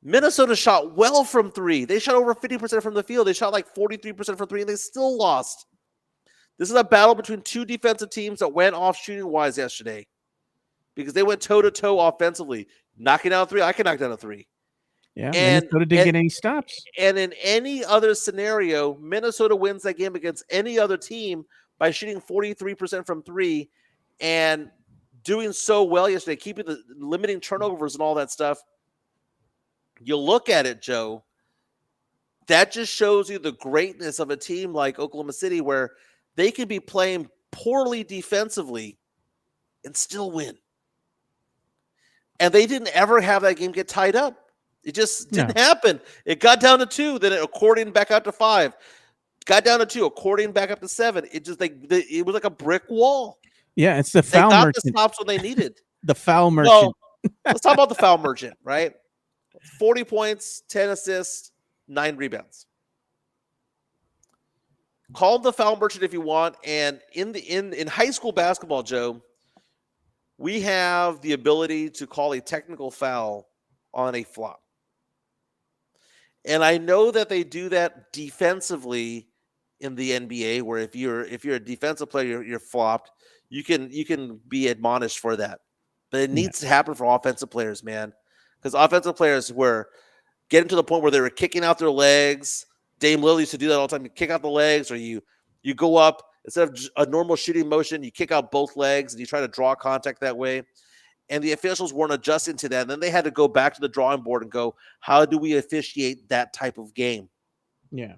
Minnesota shot well from three. They shot over 50% from the field. They shot like 43% from three, and they still lost. This is a battle between two defensive teams that went off shooting-wise yesterday because they went toe-to-toe offensively. Knocking down a three, I can knock down a three. Yeah, Minnesota didn't get any stops. And in any other scenario, Minnesota wins that game against any other team by shooting 43% from three and doing so well yesterday, limiting turnovers and all that stuff. You look at it, Joe, that just shows you the greatness of a team like Oklahoma City, where they can be playing poorly defensively and still win. And they didn't ever have that game get tied up. It just didn't happen. It got down to 2, then it accordioned back out to 5. Got down to 2, accordioned back up to 7. It just it was like a brick wall. Yeah, it's the foul merchant. They got the stops when they needed. The foul merchant. So, let's talk about the foul merchant, right? 40 points, 10 assists, 9 rebounds. Call him the foul merchant if you want. And in high school basketball, Joe, we have the ability to call a technical foul on a flop. And I know that they do that defensively in the NBA, where if you're a defensive player, you're flopped, you can be admonished for that. But it needs to happen for offensive players, man, because offensive players were getting to the point where they were kicking out their legs. Dame Lillard used to do that all the time. You kick out the legs, or you go up instead of a normal shooting motion, you kick out both legs and you try to draw contact that way. And the officials weren't adjusting to that. And then they had to go back to the drawing board and go, how do we officiate that type of game? Yeah.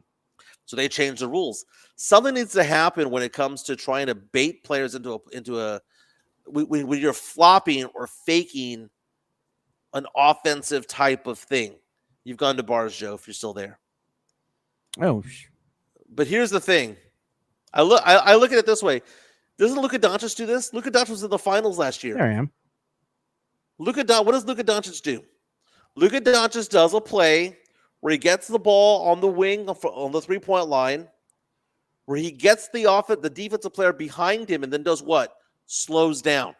So they changed the rules. Something needs to happen when it comes to trying to bait players into a when you're flopping or faking an offensive type of thing. You've gone to bars, Joe, if you're still there. Oh, but here's the thing. I look at it this way. Doesn't Luka Doncic do this? Luka Doncic was in the finals last year. There I am. What does Luka Doncic do? Luka Doncic does a play where he gets the ball on the wing on the 3-point line, where he gets the defensive player behind him and then does what? Slows down.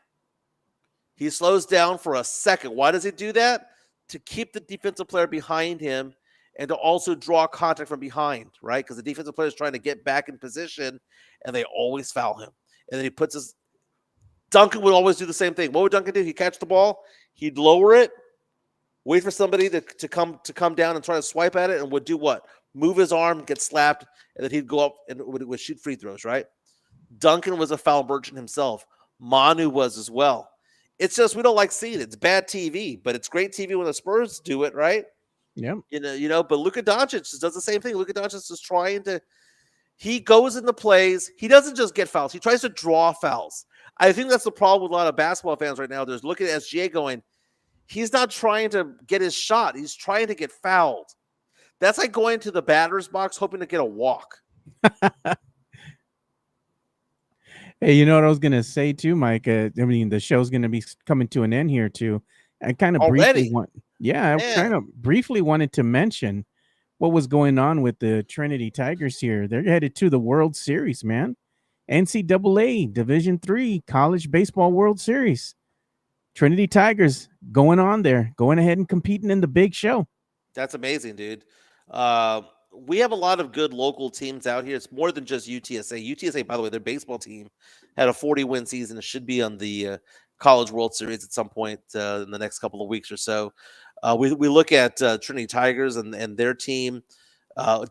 He slows down for a second. Why does he do that? To keep the defensive player behind him and to also draw contact from behind, right? Because the defensive player is trying to get back in position and they always foul him. And then he puts his – Duncan would always do the same thing. What would Duncan do? He'd catch the ball. He'd lower it, wait for somebody to come down and try to swipe at it, and would do what? Move his arm, get slapped, and then he'd go up and would shoot free throws, right? Duncan was a foul merchant himself. Manu was as well. It's just we don't like seeing it. It's bad TV, but it's great TV when the Spurs do it, right? Yeah. But Luka Doncic does the same thing. Luka Doncic is trying to – he goes into plays. He doesn't just get fouls. He tries to draw fouls. I think that's the problem with a lot of basketball fans right now. They're looking at SGA going, he's not trying to get his shot. He's trying to get fouled. That's like going to the batter's box hoping to get a walk. Hey, you know what I was going to say too, Mike? The show's going to be coming to an end here too. I kind of briefly briefly wanted to mention what was going on with the Trinity Tigers here. They're headed to the World Series, man. NCAA Division III College Baseball World Series. Trinity Tigers going on there, going ahead and competing in the big show. That's amazing, dude. We have a lot of good local teams out here. It's more than just UTSA. UTSA, by the way, their baseball team had a 40-win season. It should be on the College World Series at some point in the next couple of weeks or so. We look at Trinity Tigers and their team.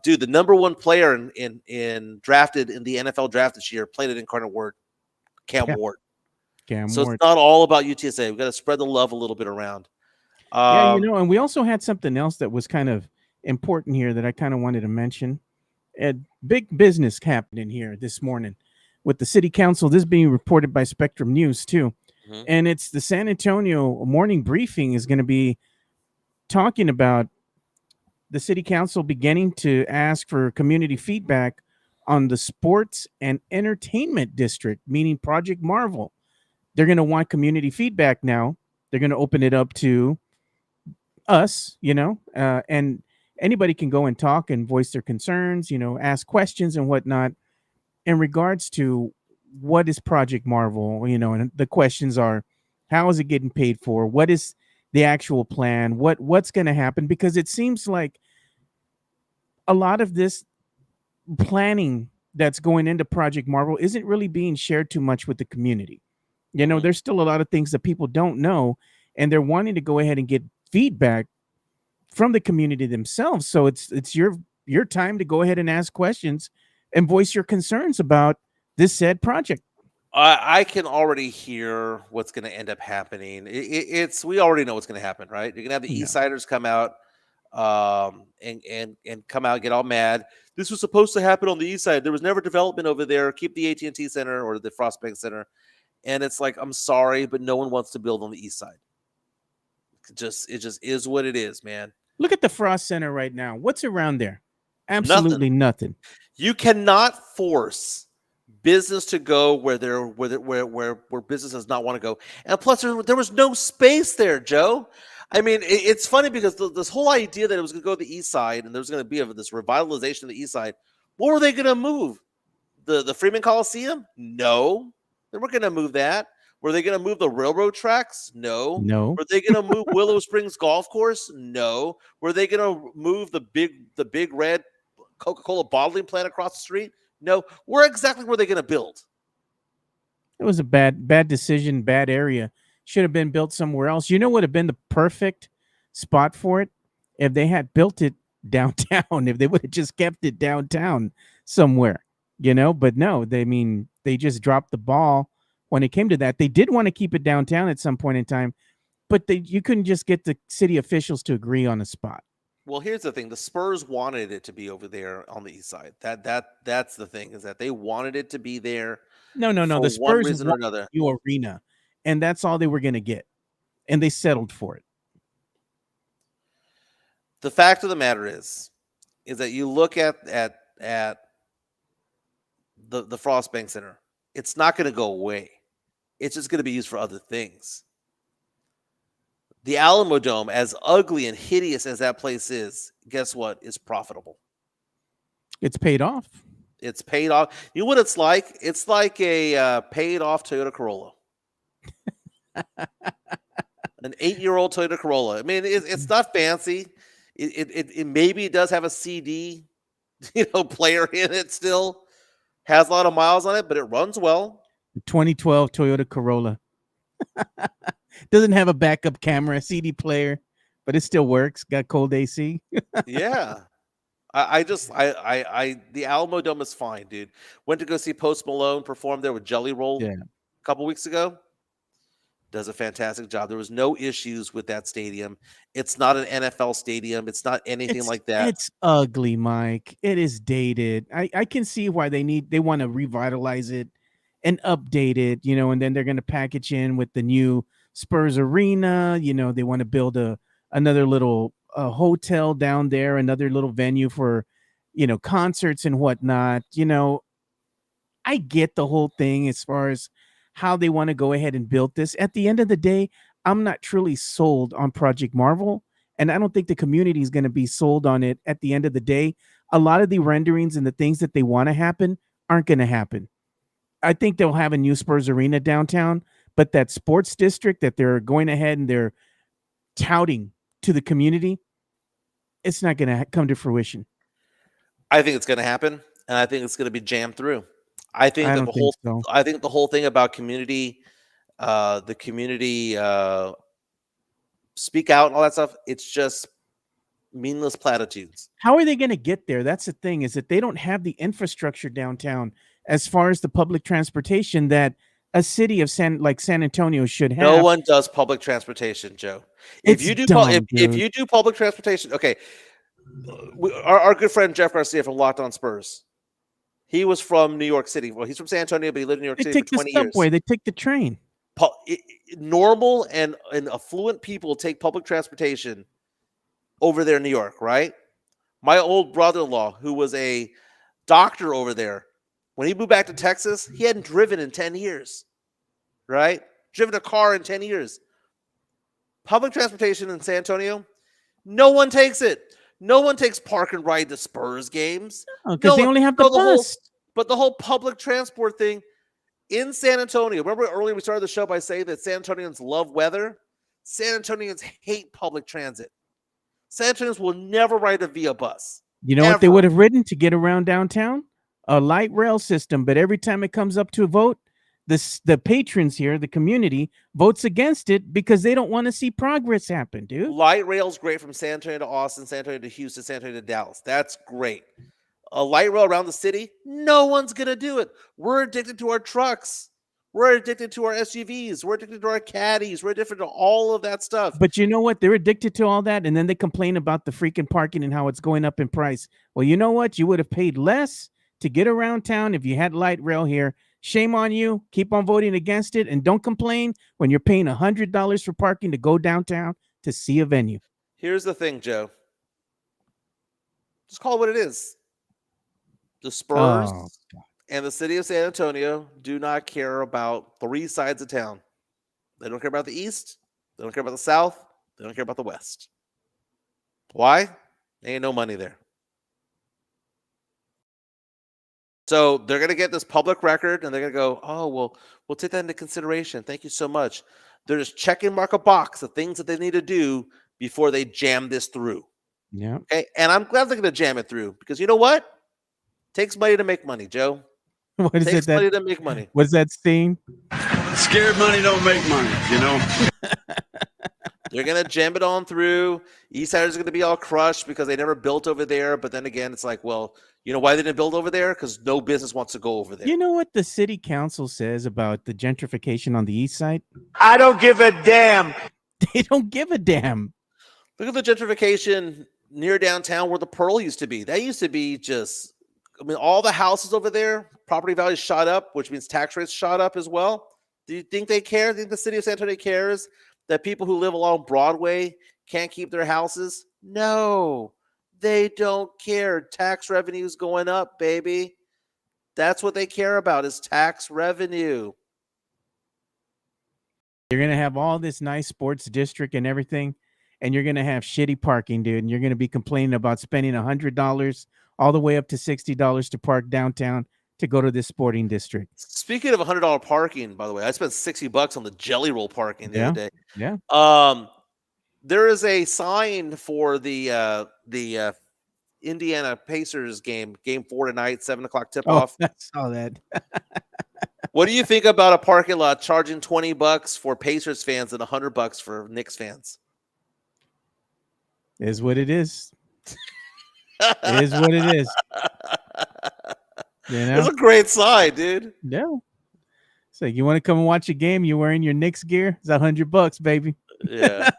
Dude, the number one player in drafted in the NFL draft this year played at Incarnate Word, Cam Ward. So it's not all about UTSA. We've got to spread the love a little bit around. And we also had something else that was kind of important here that I kind of wanted to mention. Big business happening here this morning with the city council. This being reported by Spectrum News too. Mm-hmm. And it's the San Antonio morning briefing is going to be talking about the city council beginning to ask for community feedback on the sports and entertainment district, meaning Project Marvel. They're going to want community feedback now. They're going to open it up to us, and anybody can go and talk and voice their concerns, ask questions and whatnot in regards to what is Project Marvel, and the questions are, how is it getting paid for? What is the actual plan? What's going to happen? Because it seems like a lot of this planning that's going into Project Marvel isn't really being shared too much with the community. There's still a lot of things that people don't know, and they're wanting to go ahead and get feedback from the community themselves. So it's your time to go ahead and ask questions and voice your concerns about this said project. I can already hear what's going to end up happening. We already know what's going to happen, right? You're going to have the East Siders come out and come out, get all mad. This was supposed to happen on the East Side. There was never development over there. Keep the AT&T Center or the Frostbank Center. And it's like, I'm sorry, but no one wants to build on the East Side. It just is what it is, man. Look at the Frost Center right now. What's around there? Absolutely nothing. You cannot force business to go where business does not want to go. And plus, there was no space there, Joe. I mean, it's funny because this whole idea that it was going to go to the East Side and there was going to be this revitalization of the East Side. What were they going to move? The Freeman Coliseum? No, they weren't going to move that. Were they going to move the railroad tracks? No. No. Were they going to move Willow Springs Golf Course? No. Were they going to move the big red Coca-Cola bottling plant across the street? No. Where exactly were they going to build? It was a bad decision, bad area. Should have been built somewhere else. You know what would have been the perfect spot for it? If they had built it downtown, if they would have just kept it downtown somewhere, but no, they just dropped the ball when it came to that. They did want to keep it downtown at some point in time, but you couldn't just get the city officials to agree on a spot. Well, here's the thing. The Spurs wanted it to be over there on the east side. That's the thing, is that they wanted it to be there. No. For The one Spurs reason or wanted another. a new arena, and that's all they were going to get, and they settled for it. The fact of the matter is that you look at the Frost Bank Center. It's not going to go away. It's just going to be used for other things. The Alamo Dome, as ugly and hideous as that place is, guess what? Is profitable. It's paid off. It's paid off. You know what it's like? It's like a paid off Toyota Corolla. An 8-year-old Toyota Corolla. I mean, it's not fancy. It maybe it does have a CD, player in it still. Has a lot of miles on it, but it runs well. The 2012 Toyota Corolla. Doesn't have a backup camera, CD player, but it still works. Got cold AC. Yeah. The Alamo Dome is fine, dude. Went to go see Post Malone perform there with Jelly Roll a couple weeks ago. Does a fantastic job. There was no issues with that stadium. It's not an NFL stadium. It's not anything like that. It's ugly, Mike. It is dated. I can see why they want to revitalize it and update it, and then they're going to package in with the new Spurs arena. They want to build another little hotel down there, another little venue for, concerts and whatnot. I get the whole thing as far as how they want to go ahead and build this. At the end of the day, I'm not truly sold on Project Marvel, and I don't think the community is going to be sold on it at the end of the day. A lot of the renderings and the things that they want to happen aren't going to happen. I think they'll have a new Spurs arena downtown, but that sports district that they're going ahead and they're touting to the community, it's not going to come to fruition. I think it's going to happen, and I think it's going to be jammed through. I think the whole thing about community, the community speak out and all that stuff, it's just meaningless platitudes. How are they going to get there? That's the thing, is that they don't have the infrastructure downtown as far as the public transportation that a city of San Antonio should have. No one does public transportation, Joe. If you do public transportation, okay. Our good friend Jeff Garcia from Locked On Spurs, he was from New York City. Well, he's from San Antonio, but he lived in New York City for 20 years. They take the subway. They take the train. Normal and affluent people take public transportation over there in New York, right? My old brother-in-law, who was a doctor over there, when he moved back to Texas, he hadn't driven in 10 years, right? Driven a car in 10 years. Public transportation in San Antonio, no one takes it. No one takes park and ride to Spurs games. Because they only have the bus. But the whole public transport thing in San Antonio, remember earlier we started the show by saying that San Antonians love weather? San Antonians hate public transit. San Antonians will never ride a Via bus. You know what they would have ridden to get around downtown? A light rail system. But every time it comes up to a vote, the patrons here, the community, votes against it because they don't want to see progress happen, dude. Light rail's great from San Antonio to Austin, San Antonio to Houston, San Antonio to Dallas. That's great. A light rail around the city, no one's going to do it. We're addicted to our trucks. We're addicted to our SUVs. We're addicted to our caddies. We're addicted to all of that stuff. But you know what? They're addicted to all that, and then they complain about the freaking parking and how it's going up in price. Well, you know what? You would have paid less to get around town if you had light rail here. Shame on you. Keep on voting against it, and don't complain when you're paying $100 for parking to go downtown to see a venue. Here's the thing, Joe. Just call it what it is. The Spurs and the city of San Antonio do not care about three sides of town. They don't care about the East. They don't care about the South. They don't care about the West. Why? There ain't no money there. So they're going to get this public record, and they're going to go, oh, well, we'll take that into consideration. Thank you so much. They're just checking mark a box of things that they need to do before they jam this through. Yeah. Okay. And I'm glad they're going to jam it through because you know what? It takes money to make money, Joe. What is Takes it money that to make money. what's that scene? Scared money don't make money, you know. They're going to jam it on through. Eastsiders are going to be all crushed because they never built over there. But then again, it's like, well, you know why they didn't build over there? Because no business wants to go over there. You know what the city council says about the gentrification on the east side? I don't give a damn. They don't give a damn. Look at the gentrification near downtown where the Pearl used to be. That used to be just, I mean, all the houses over there, property values shot up, which means tax rates shot up as well. Do you think they care? Do you think the city of San Antonio cares that people who live along Broadway can't keep their houses? No, they don't care. Tax revenue's going up, baby. That's what they care about is tax revenue. You're going to have all this nice sports district and everything, and you're going to have shitty parking, dude. And you're going to be complaining about spending $100 all the way up to $60 to park downtown to go to this sporting district. Speaking of $100 parking, by the way, I spent $60 on the Jelly Roll parking the other day. Yeah. There is a sign for the Indiana Pacers game 4 tonight, 7:00 tip off. I saw that. What do you think about a parking lot charging $20 for Pacers fans and $100 for Knicks fans? Is what it is. It is what it is. You know? It's a great sign, dude. No. So you want to come and watch a game? You're wearing your Knicks gear? It's $100, baby. Yeah.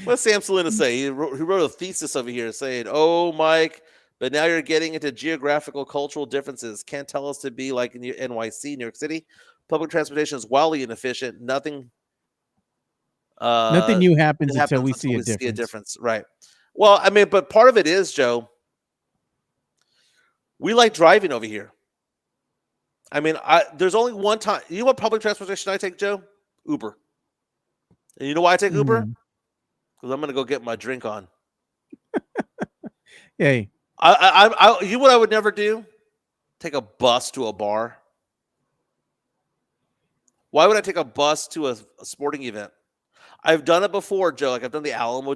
What's Sam Salina say? He wrote a thesis over here saying, "Oh, Mike, but now you're getting into geographical, cultural differences. Can't tell us to be like in NYC, New York City. Public transportation is wildly inefficient. Nothing new happens until we see a difference. Right. Well, I mean, but part of it is, Joe, we like driving over here. I mean, there's only one time. You know what public transportation I take, Joe? Uber. And you know why I take Uber? Because I'm going to go get my drink on. Hey. You know what I would never do? Take a bus to a bar. Why would I take a bus to a sporting event? I've done it before, Joe. Like I've done the Alamo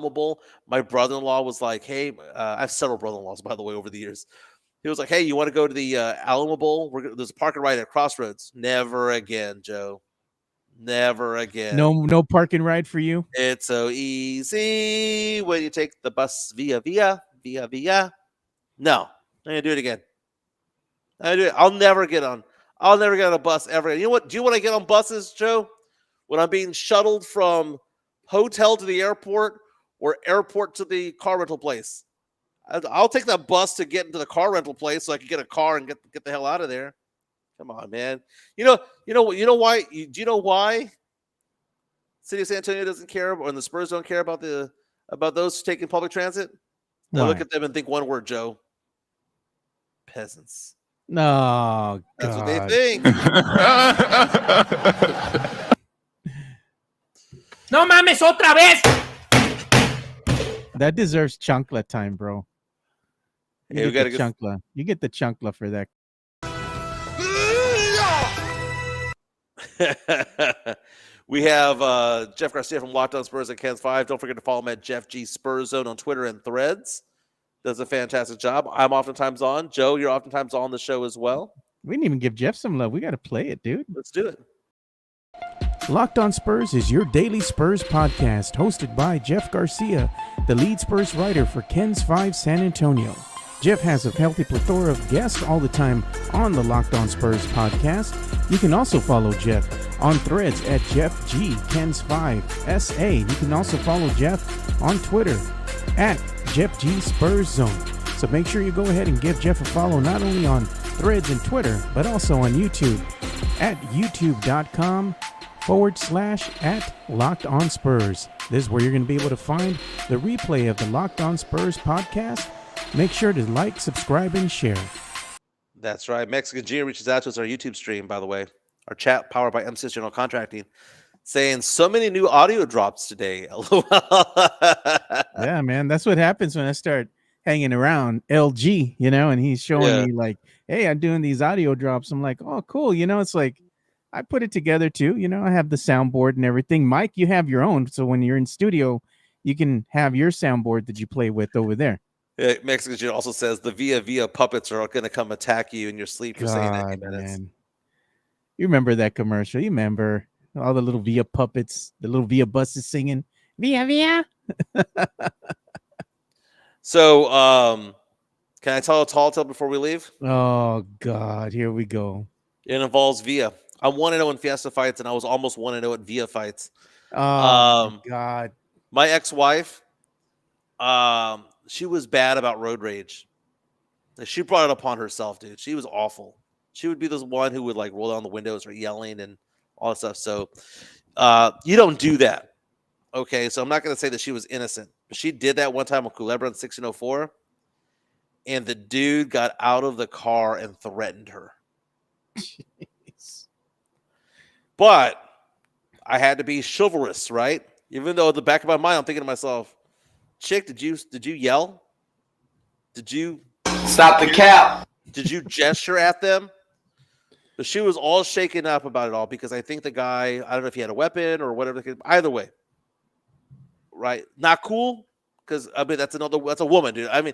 Bowl. My brother-in-law was like, hey, I have several brother-in-laws, by the way, over the years. He was like, hey, you want to go to the Alamo Bowl? There's a parking right at Crossroads. Never again, Joe. Never again. No parking ride for you? It's so easy when you take the bus via. No, I'm going to do it again. I'll never get on a bus ever again. You know what? Do you want to get on buses, Joe? When I'm being shuttled from hotel to the airport or airport to the car rental place. I'll take that bus to get into the car rental place so I can get a car and get the hell out of there. Come on, man. You know why? Do you know why City of San Antonio doesn't care, or the Spurs don't care about those taking public transit? They look at them and think one word, Joe. Peasants. No, that's God. what they think. No mames otra vez. That deserves chunkla time, bro. You get the chunkla. You get the chunkla for that. We have Jeff Garcia from Locked On Spurs at Ken's 5. Don't forget to follow him at Jeff G Spurs Zone on Twitter and Threads. Does a fantastic job. I'm oftentimes on. Joe, you're oftentimes on the show as well. We didn't even give Jeff some love. We got to play it, dude. Let's do it. Locked On Spurs is your daily Spurs podcast, hosted by Jeff Garcia, the lead Spurs writer for Ken's 5 San Antonio. Jeff has a healthy plethora of guests all the time on the Locked On Spurs podcast. You can also follow Jeff on Threads at Jeff G Ken's 5 SA. You can also follow Jeff on Twitter at Jeff G Spurs Zone. So make sure you go ahead and give Jeff a follow not only on Threads and Twitter, but also on YouTube at youtube.com/@Locked On Spurs. This is where you're going to be able to find the replay of the Locked On Spurs podcast. Make sure to like, subscribe, and share. That's right. Mexican Gia reaches out to us on our YouTube stream, by the way. Our chat powered by MCS General Contracting, saying so many new audio drops today. Yeah, man. That's what happens when I start hanging around LG, and he's showing Yeah. me like, hey, I'm doing these audio drops. I'm like, oh, cool. It's like I put it together too. I have the soundboard and everything. Mike, you have your own. So when you're in studio, you can have your soundboard that you play with over there. Yeah, Mexican June also says the Via puppets are going to come attack you in your sleep. You're saying that, God, Jimenez. man. You remember that commercial? You remember all the little Via puppets, the little Via buses singing Via. So, can I tell a tall tale before we leave? Oh God, here we go. It involves Via. I'm 1-0 in Fiesta fights, and I was almost 1-0 at Via fights. Oh my God. My ex-wife, she was bad about road rage. She brought it upon herself, dude. She was awful. She would be the one who would like roll down the windows or yelling and all that stuff. So you don't do that. Okay, so I'm not going to say that she was innocent. But she did that one time with Culebra in 1604, and the dude got out of the car and threatened her. Jeez. But I had to be chivalrous, right? Even though at the back of my mind, I'm thinking to myself, chick, did you yell? Did you Stop the cap. Did you gesture at them? But she was all shaken up about it all because I think the guy, I don't know if he had a weapon or whatever. Either way, right? Not cool because, I mean, that's a woman, dude. I mean,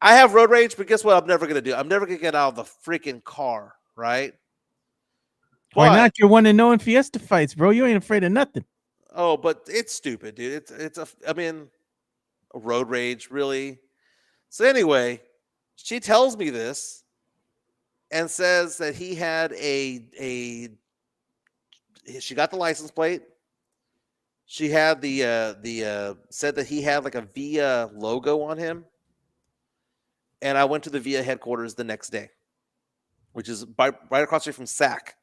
I have road rage, but guess what I'm never going to do? I'm never going to get out of the freaking car, right? Why But, not? You're 1-0 in Fiesta fights, bro. You ain't afraid of nothing. oh, but it's stupid, dude. I mean, road rage, really? So anyway, she tells me this and says that he had she got the license plate. She had said that he had like a Via logo on him. And I went to the Via headquarters the next day, which is right across the street from SAC.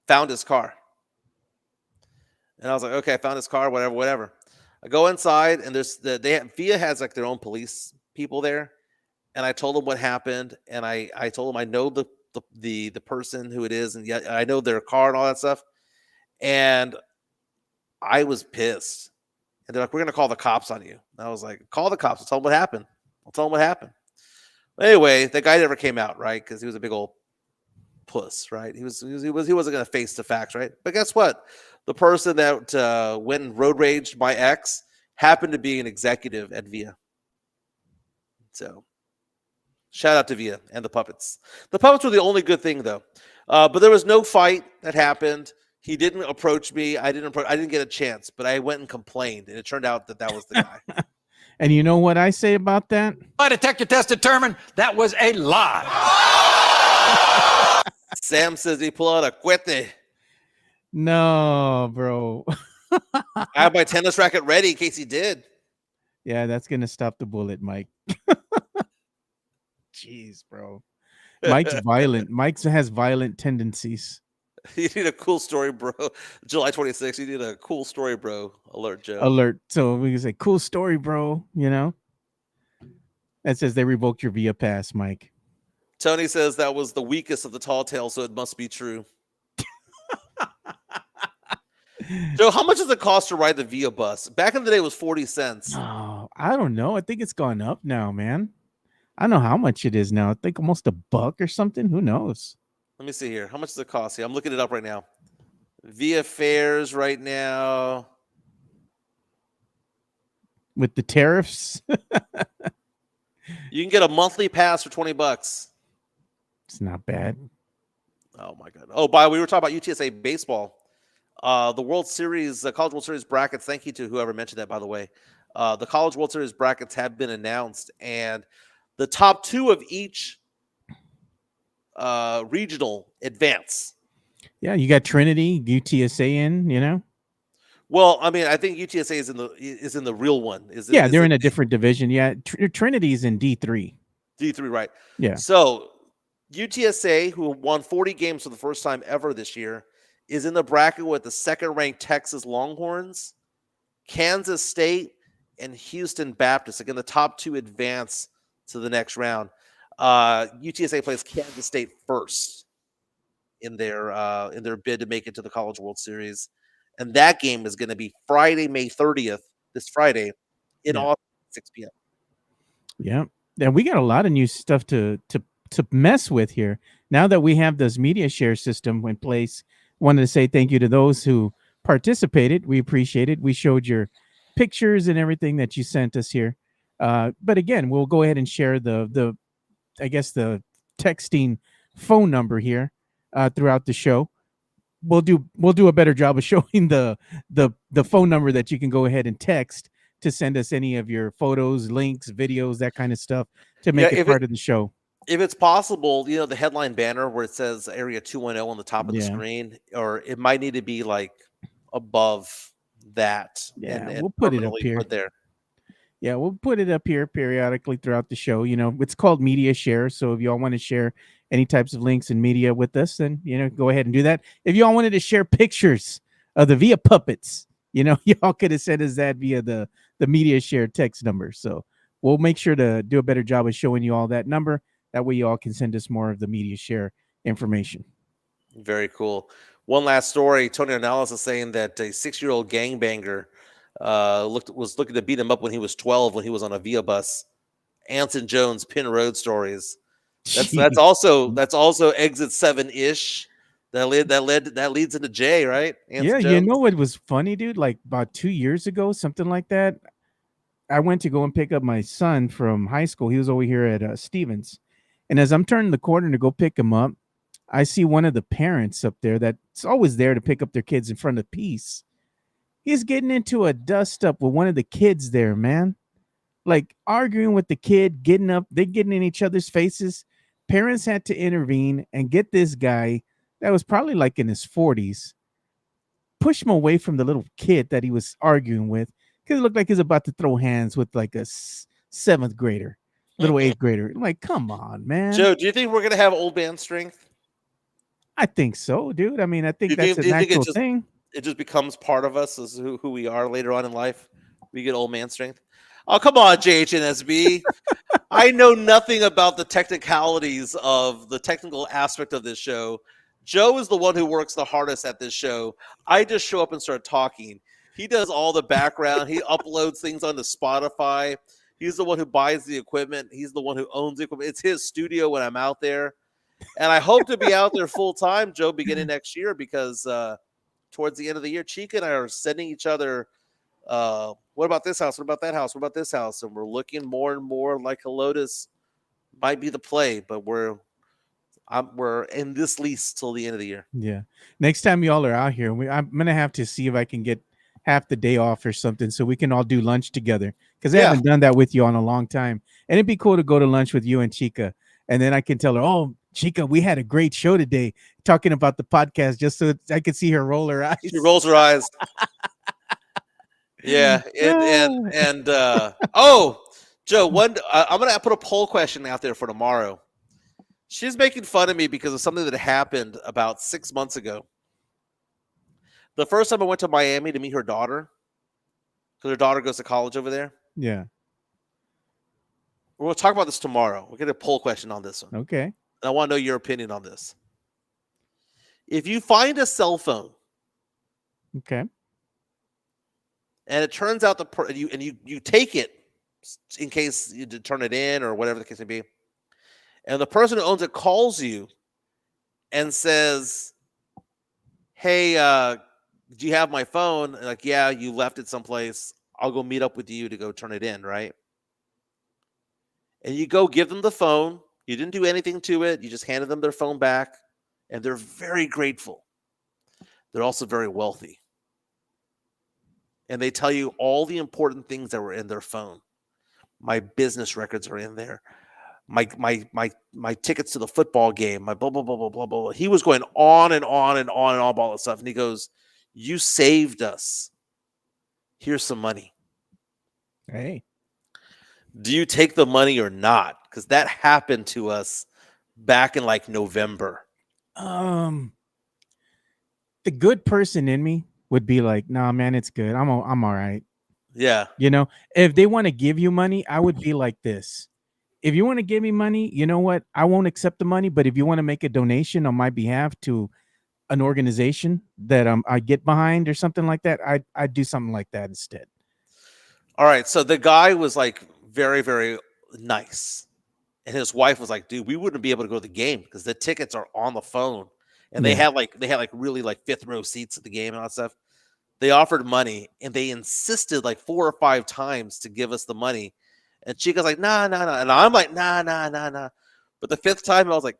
Found his car. And I was like, okay, I found his car, whatever. I go inside and Via has like their own police people there. And I told him what happened, and I told him I know the person who it is, and yet I know their car and all that stuff. And I was pissed. And they're like, "We're gonna call the cops on you." And I was like, "Call the cops. I'll tell them what happened. I'll tell them what happened." Anyway, the guy never came out, right? Because he was a big old puss, right? He wasn't gonna face the facts, right? But guess what? The person that went and road raged my ex happened to be an executive at Via. So. Shout out to Via and the puppets. The puppets were the only good thing, though. But there was no fight that happened. He didn't approach me. I didn't get a chance, but I went and complained, and it turned out that was the guy. And you know what I say about that? My detector test determined that was a lie. Sam says he pulled out a cuete. No, bro. I have my tennis racket ready in case he did. Yeah, that's gonna stop the bullet, Mike. Jeez, bro. Mike's violent. Mike has violent tendencies. You need a cool story, bro. July 26th, you need a cool story, bro. Alert, Joe. Alert. So we can say, cool story, bro. That says they revoked your Via pass, Mike. Tony says that was the weakest of the tall tales, so it must be true. Joe, how much does it cost to ride the Via bus? Back in the day, it was 40 cents. Oh, I don't know. I think it's gone up now, man. I don't know how much it is now. I think almost $1 or something. Who knows? Let me see here. How much does it cost? I'm looking it up right now. Via fares right now. With the tariffs. You can get a monthly pass for $20. It's not bad. Oh my God. Oh, we were talking about UTSA baseball. The World Series, the College World Series brackets. Thank you to whoever mentioned that, by the way. The College World Series brackets have been announced, and the top two of each regional advance. Yeah, you got Trinity, UTSA in, Well, I mean, I think UTSA is in the real one. They're in a different division. Yeah, Trinity's in D3. D3, right? Yeah. So UTSA, who won 40 games for the first time ever this year, is in the bracket with the second-ranked Texas Longhorns, Kansas State, and Houston Baptist. Again, the top two advance to the next round. UTSA plays Kansas State first in their bid to make it to the College World Series, and that game is going to be Friday, May 30th. This Friday in Austin, 6 p.m. Yeah. And we got a lot of new stuff to mess with here. Now that we have this media share system in place, wanted to say thank you to those who participated. We appreciate it. We showed your pictures and everything that you sent us here. But again, we'll go ahead and share the I guess the texting phone number here throughout the show. We'll do a better job of showing the phone number that you can go ahead and text to send us any of your photos, links, videos, that kind of stuff to make it part of the show. If it's possible, the headline banner where it says Area 210 on the top of the screen, or it might need to be like above that. Yeah, and we'll put it up here. Put there. Yeah, we'll put it up here periodically throughout the show. It's called media share. So if y'all want to share any types of links and media with us, then, go ahead and do that. If y'all wanted to share pictures of the Via puppets, y'all could have sent us that via the media share text number. So we'll make sure to do a better job of showing you all that number. That way y'all can send us more of the media share information. Very cool. One last story. Tony Ornelas is saying that a 6-year-old gangbanger was looking to beat him up when he was 12 when he was on a Via bus. Anson Jones Pin Road stories. That's also exit 7-ish. That leads into J, right? Anson Jones. What was funny, dude? Like about 2 years ago, something like that. I went to go and pick up my son from high school. He was over here at Stevens. And as I'm turning the corner to go pick him up, I see one of the parents up there that's always there to pick up their kids in front of Peace. He's getting into a dust up with one of the kids there, man. Like arguing with the kid, they're getting in each other's faces. Parents had to intervene and get this guy that was probably like in his 40s, push him away from the little kid that he was arguing with, because it looked like he's about to throw hands with like a 7th grader, little 8th grader. Like, come on, man. Joe, do you think we're going to have old man strength? I think so, dude. I mean, I think that's a natural thing. It just becomes part of us as who we are later on in life. We get old man strength. Oh, come on, JHNSB. I know nothing about the technicalities of the technical aspect of this show. Joe is the one who works the hardest at this show. I just show up and start talking. He does all the background. He uploads things onto Spotify. He's the one who buys the equipment. He's the one who owns the equipment. It's his studio when I'm out there. And I hope to be out there full time, Joe, beginning next year, because towards the end of the year, Chica and I are sending each other, what about this house? What about that house? What about this house? And we're looking more and more like a Lotus might be the play, but we're in this lease till the end of the year. Yeah. Next time y'all are out here, I'm going to have to see if I can get half the day off or something so we can all do lunch together, because I haven't done that with you in a long time. And it'd be cool to go to lunch with you and Chica. And then I can tell her, oh, Chica, we had a great show today talking about the podcast, just so I could see her roll her eyes. She rolls her eyes. Yeah. Oh, Joe, I'm going to put a poll question out there for tomorrow. She's making fun of me because of something that happened about 6 months ago. The first time I went to Miami to meet her daughter, because her daughter goes to college over there. Yeah. We'll talk about this tomorrow. We'll get a poll question on this one. Okay. And I want to know your opinion on this. If you find a cell phone, okay, and it turns out you take it in case you turn it in or whatever the case may be, and the person who owns it calls you and says, "Hey, do you have my phone?" And like, yeah, you left it someplace. I'll go meet up with you to go turn it in, right? And you go give them the phone. You didn't do anything to it. You just handed them their phone back, and they're very grateful. They're also very wealthy. And they tell you all the important things that were in their phone. My business records are in there. My tickets to the football game, my blah, blah, blah, blah, blah, blah. He was going on and on and on and on about all that stuff. And he goes, "You saved us. Here's some money." Hey. Do you take the money or not? Because that happened to us back in like November. The good person in me would be like, "Nah, man, it's good. I'm all right." Yeah. If they want to give you money, I would be like this. If you want to give me money, you know what? I won't accept the money. But if you want to make a donation on my behalf to an organization that I get behind or something like that, I'd do something like that instead. All right. So the guy was like very, very, nice. And his wife was like, dude, we wouldn't be able to go to the game because the tickets are on the phone. And they had really like fifth row seats at the game and all that stuff. They offered money and they insisted like 4 or 5 times to give us the money. And Chica's like, nah. And I'm like, nah. But the 5th time I was like,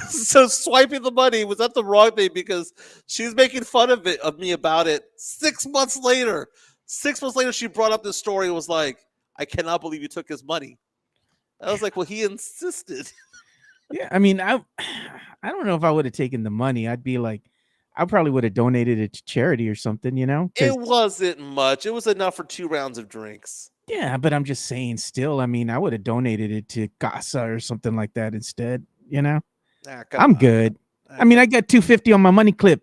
so swiping the money was not the wrong thing because she's making fun of me about it. 6 months later, she brought up this story and was like, I cannot believe you took his money. I was like, well, he insisted. Yeah, I mean, I don't know if I would have taken the money. I'd be like, I probably would have donated it to charity or something, you know? It wasn't much. It was enough for 2 rounds of drinks. Yeah, but I'm just saying still, I mean, I would have donated it to Casa or something like that instead, you know? I'm good. I mean, I got $250 on my money clip.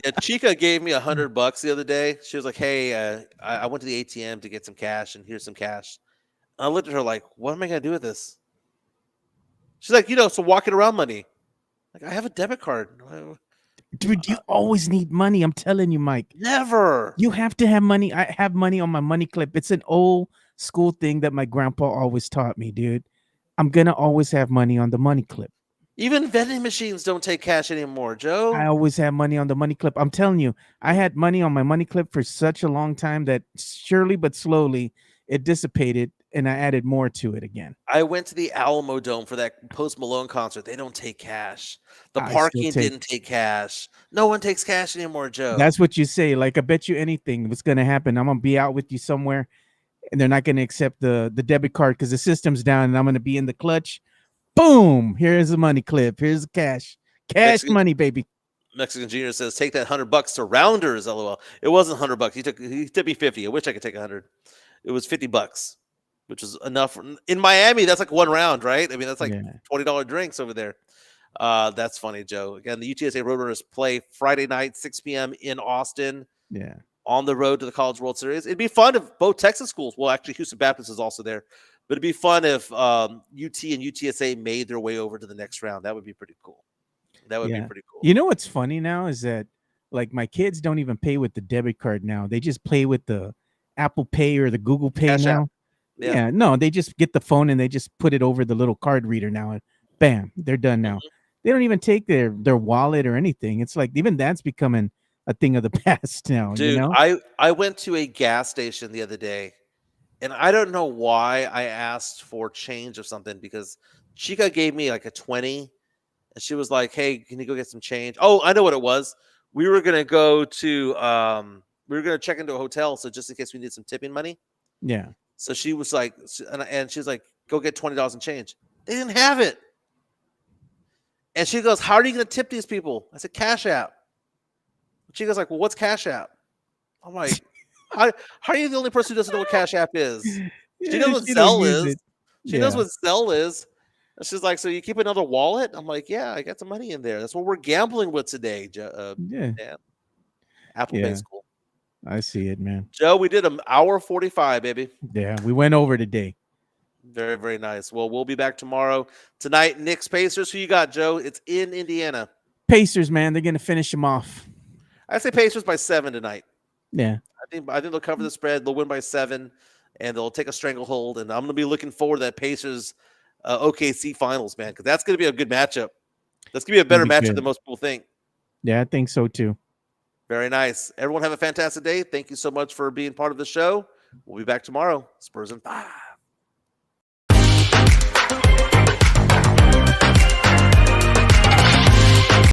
Yeah, Chica gave me $100 the other day. She was like, hey, I went to the ATM to get some cash, and here's some cash. I looked at her like, what am I going to do with this? She's like, so walking around money. Like, I have a debit card. Dude, you always need money. I'm telling you, Mike. Never. You have to have money. I have money on my money clip. It's an old school thing that my grandpa always taught me, dude. I'm going to always have money on the money clip. Even vending machines don't take cash anymore, Joe. I always have money on the money clip. I'm telling you, I had money on my money clip for such a long time that surely but slowly it dissipated and I added more to it again. I went to the Alamo Dome for that Post Malone concert. They don't take cash. The parking didn't take cash. No one takes cash anymore, Joe. That's what you say. Like, I bet you anything what's going to happen. I'm going to be out with you somewhere and they're not going to accept the debit card because the system's down and I'm going to be in the clutch. Boom. Here's the money clip. Here's the cash. Money, baby. Mexican Junior says, take that $100 to Rounders, LOL. It wasn't $100. He tipped me 50. I wish I could take 100. It was $50, which is enough. In Miami, that's like 1 round, right? I mean, that's like $20 drinks over there. That's funny, Joe. Again, the UTSA Roadrunners play Friday night, 6 p.m. in Austin. Yeah. On the road to the College World Series. It'd be fun if both Texas schools, well, actually, Houston Baptist is also there. But it'd be fun if UT and UTSA made their way over to the next round. That would be pretty cool. That would be pretty cool. You know what's funny now is that, like, my kids don't even pay with the debit card now. They just play with the Apple Pay or the Google Pay Cash now. Yeah, no, they just get the phone and they just put it over the little card reader now, and bam, they're done now. They don't even take their wallet or anything. It's like even that's becoming a thing of the past now. Dude, you know? I went to a gas station the other day, and I don't know why I asked for change of something because Chica gave me like a 20, and she was like, "Hey, can you go get some change?" Oh, I know what it was. We were gonna go to we were gonna check into a hotel, so just in case we need some tipping money. Yeah. So she was like, and she was like, "Go get $20 in change." They didn't have it, and she goes, "How are you gonna tip these people?" I said, "Cash App." She goes like, "Well, what's Cash App?" I'm like, how are you the only person who doesn't know what Cash App is? She knows what Zelle is. She knows what Zelle is. And she's like, "So you keep another wallet?" I'm like, "Yeah, I got some money in there. That's what we're gambling with today." Dan. Apple Pay school. I see it, man. Joe, we did an hour 45, baby. Yeah, we went over today. Very, very nice. Well, we'll be back tomorrow. Tonight, Knicks Pacers. Who you got, Joe? It's in Indiana. Pacers, man. They're going to finish them off. I say Pacers by 7 tonight. Yeah. I think they'll cover the spread. They'll win by 7, and they'll take a stranglehold. And I'm going to be looking forward to that Pacers OKC finals, man, because that's going to be a good matchup. That's going to be a better matchup than most people think. Yeah, I think so, too. Very nice. Everyone have a fantastic day. Thank you so much for being part of the show. We'll be back tomorrow. Spurs in 5.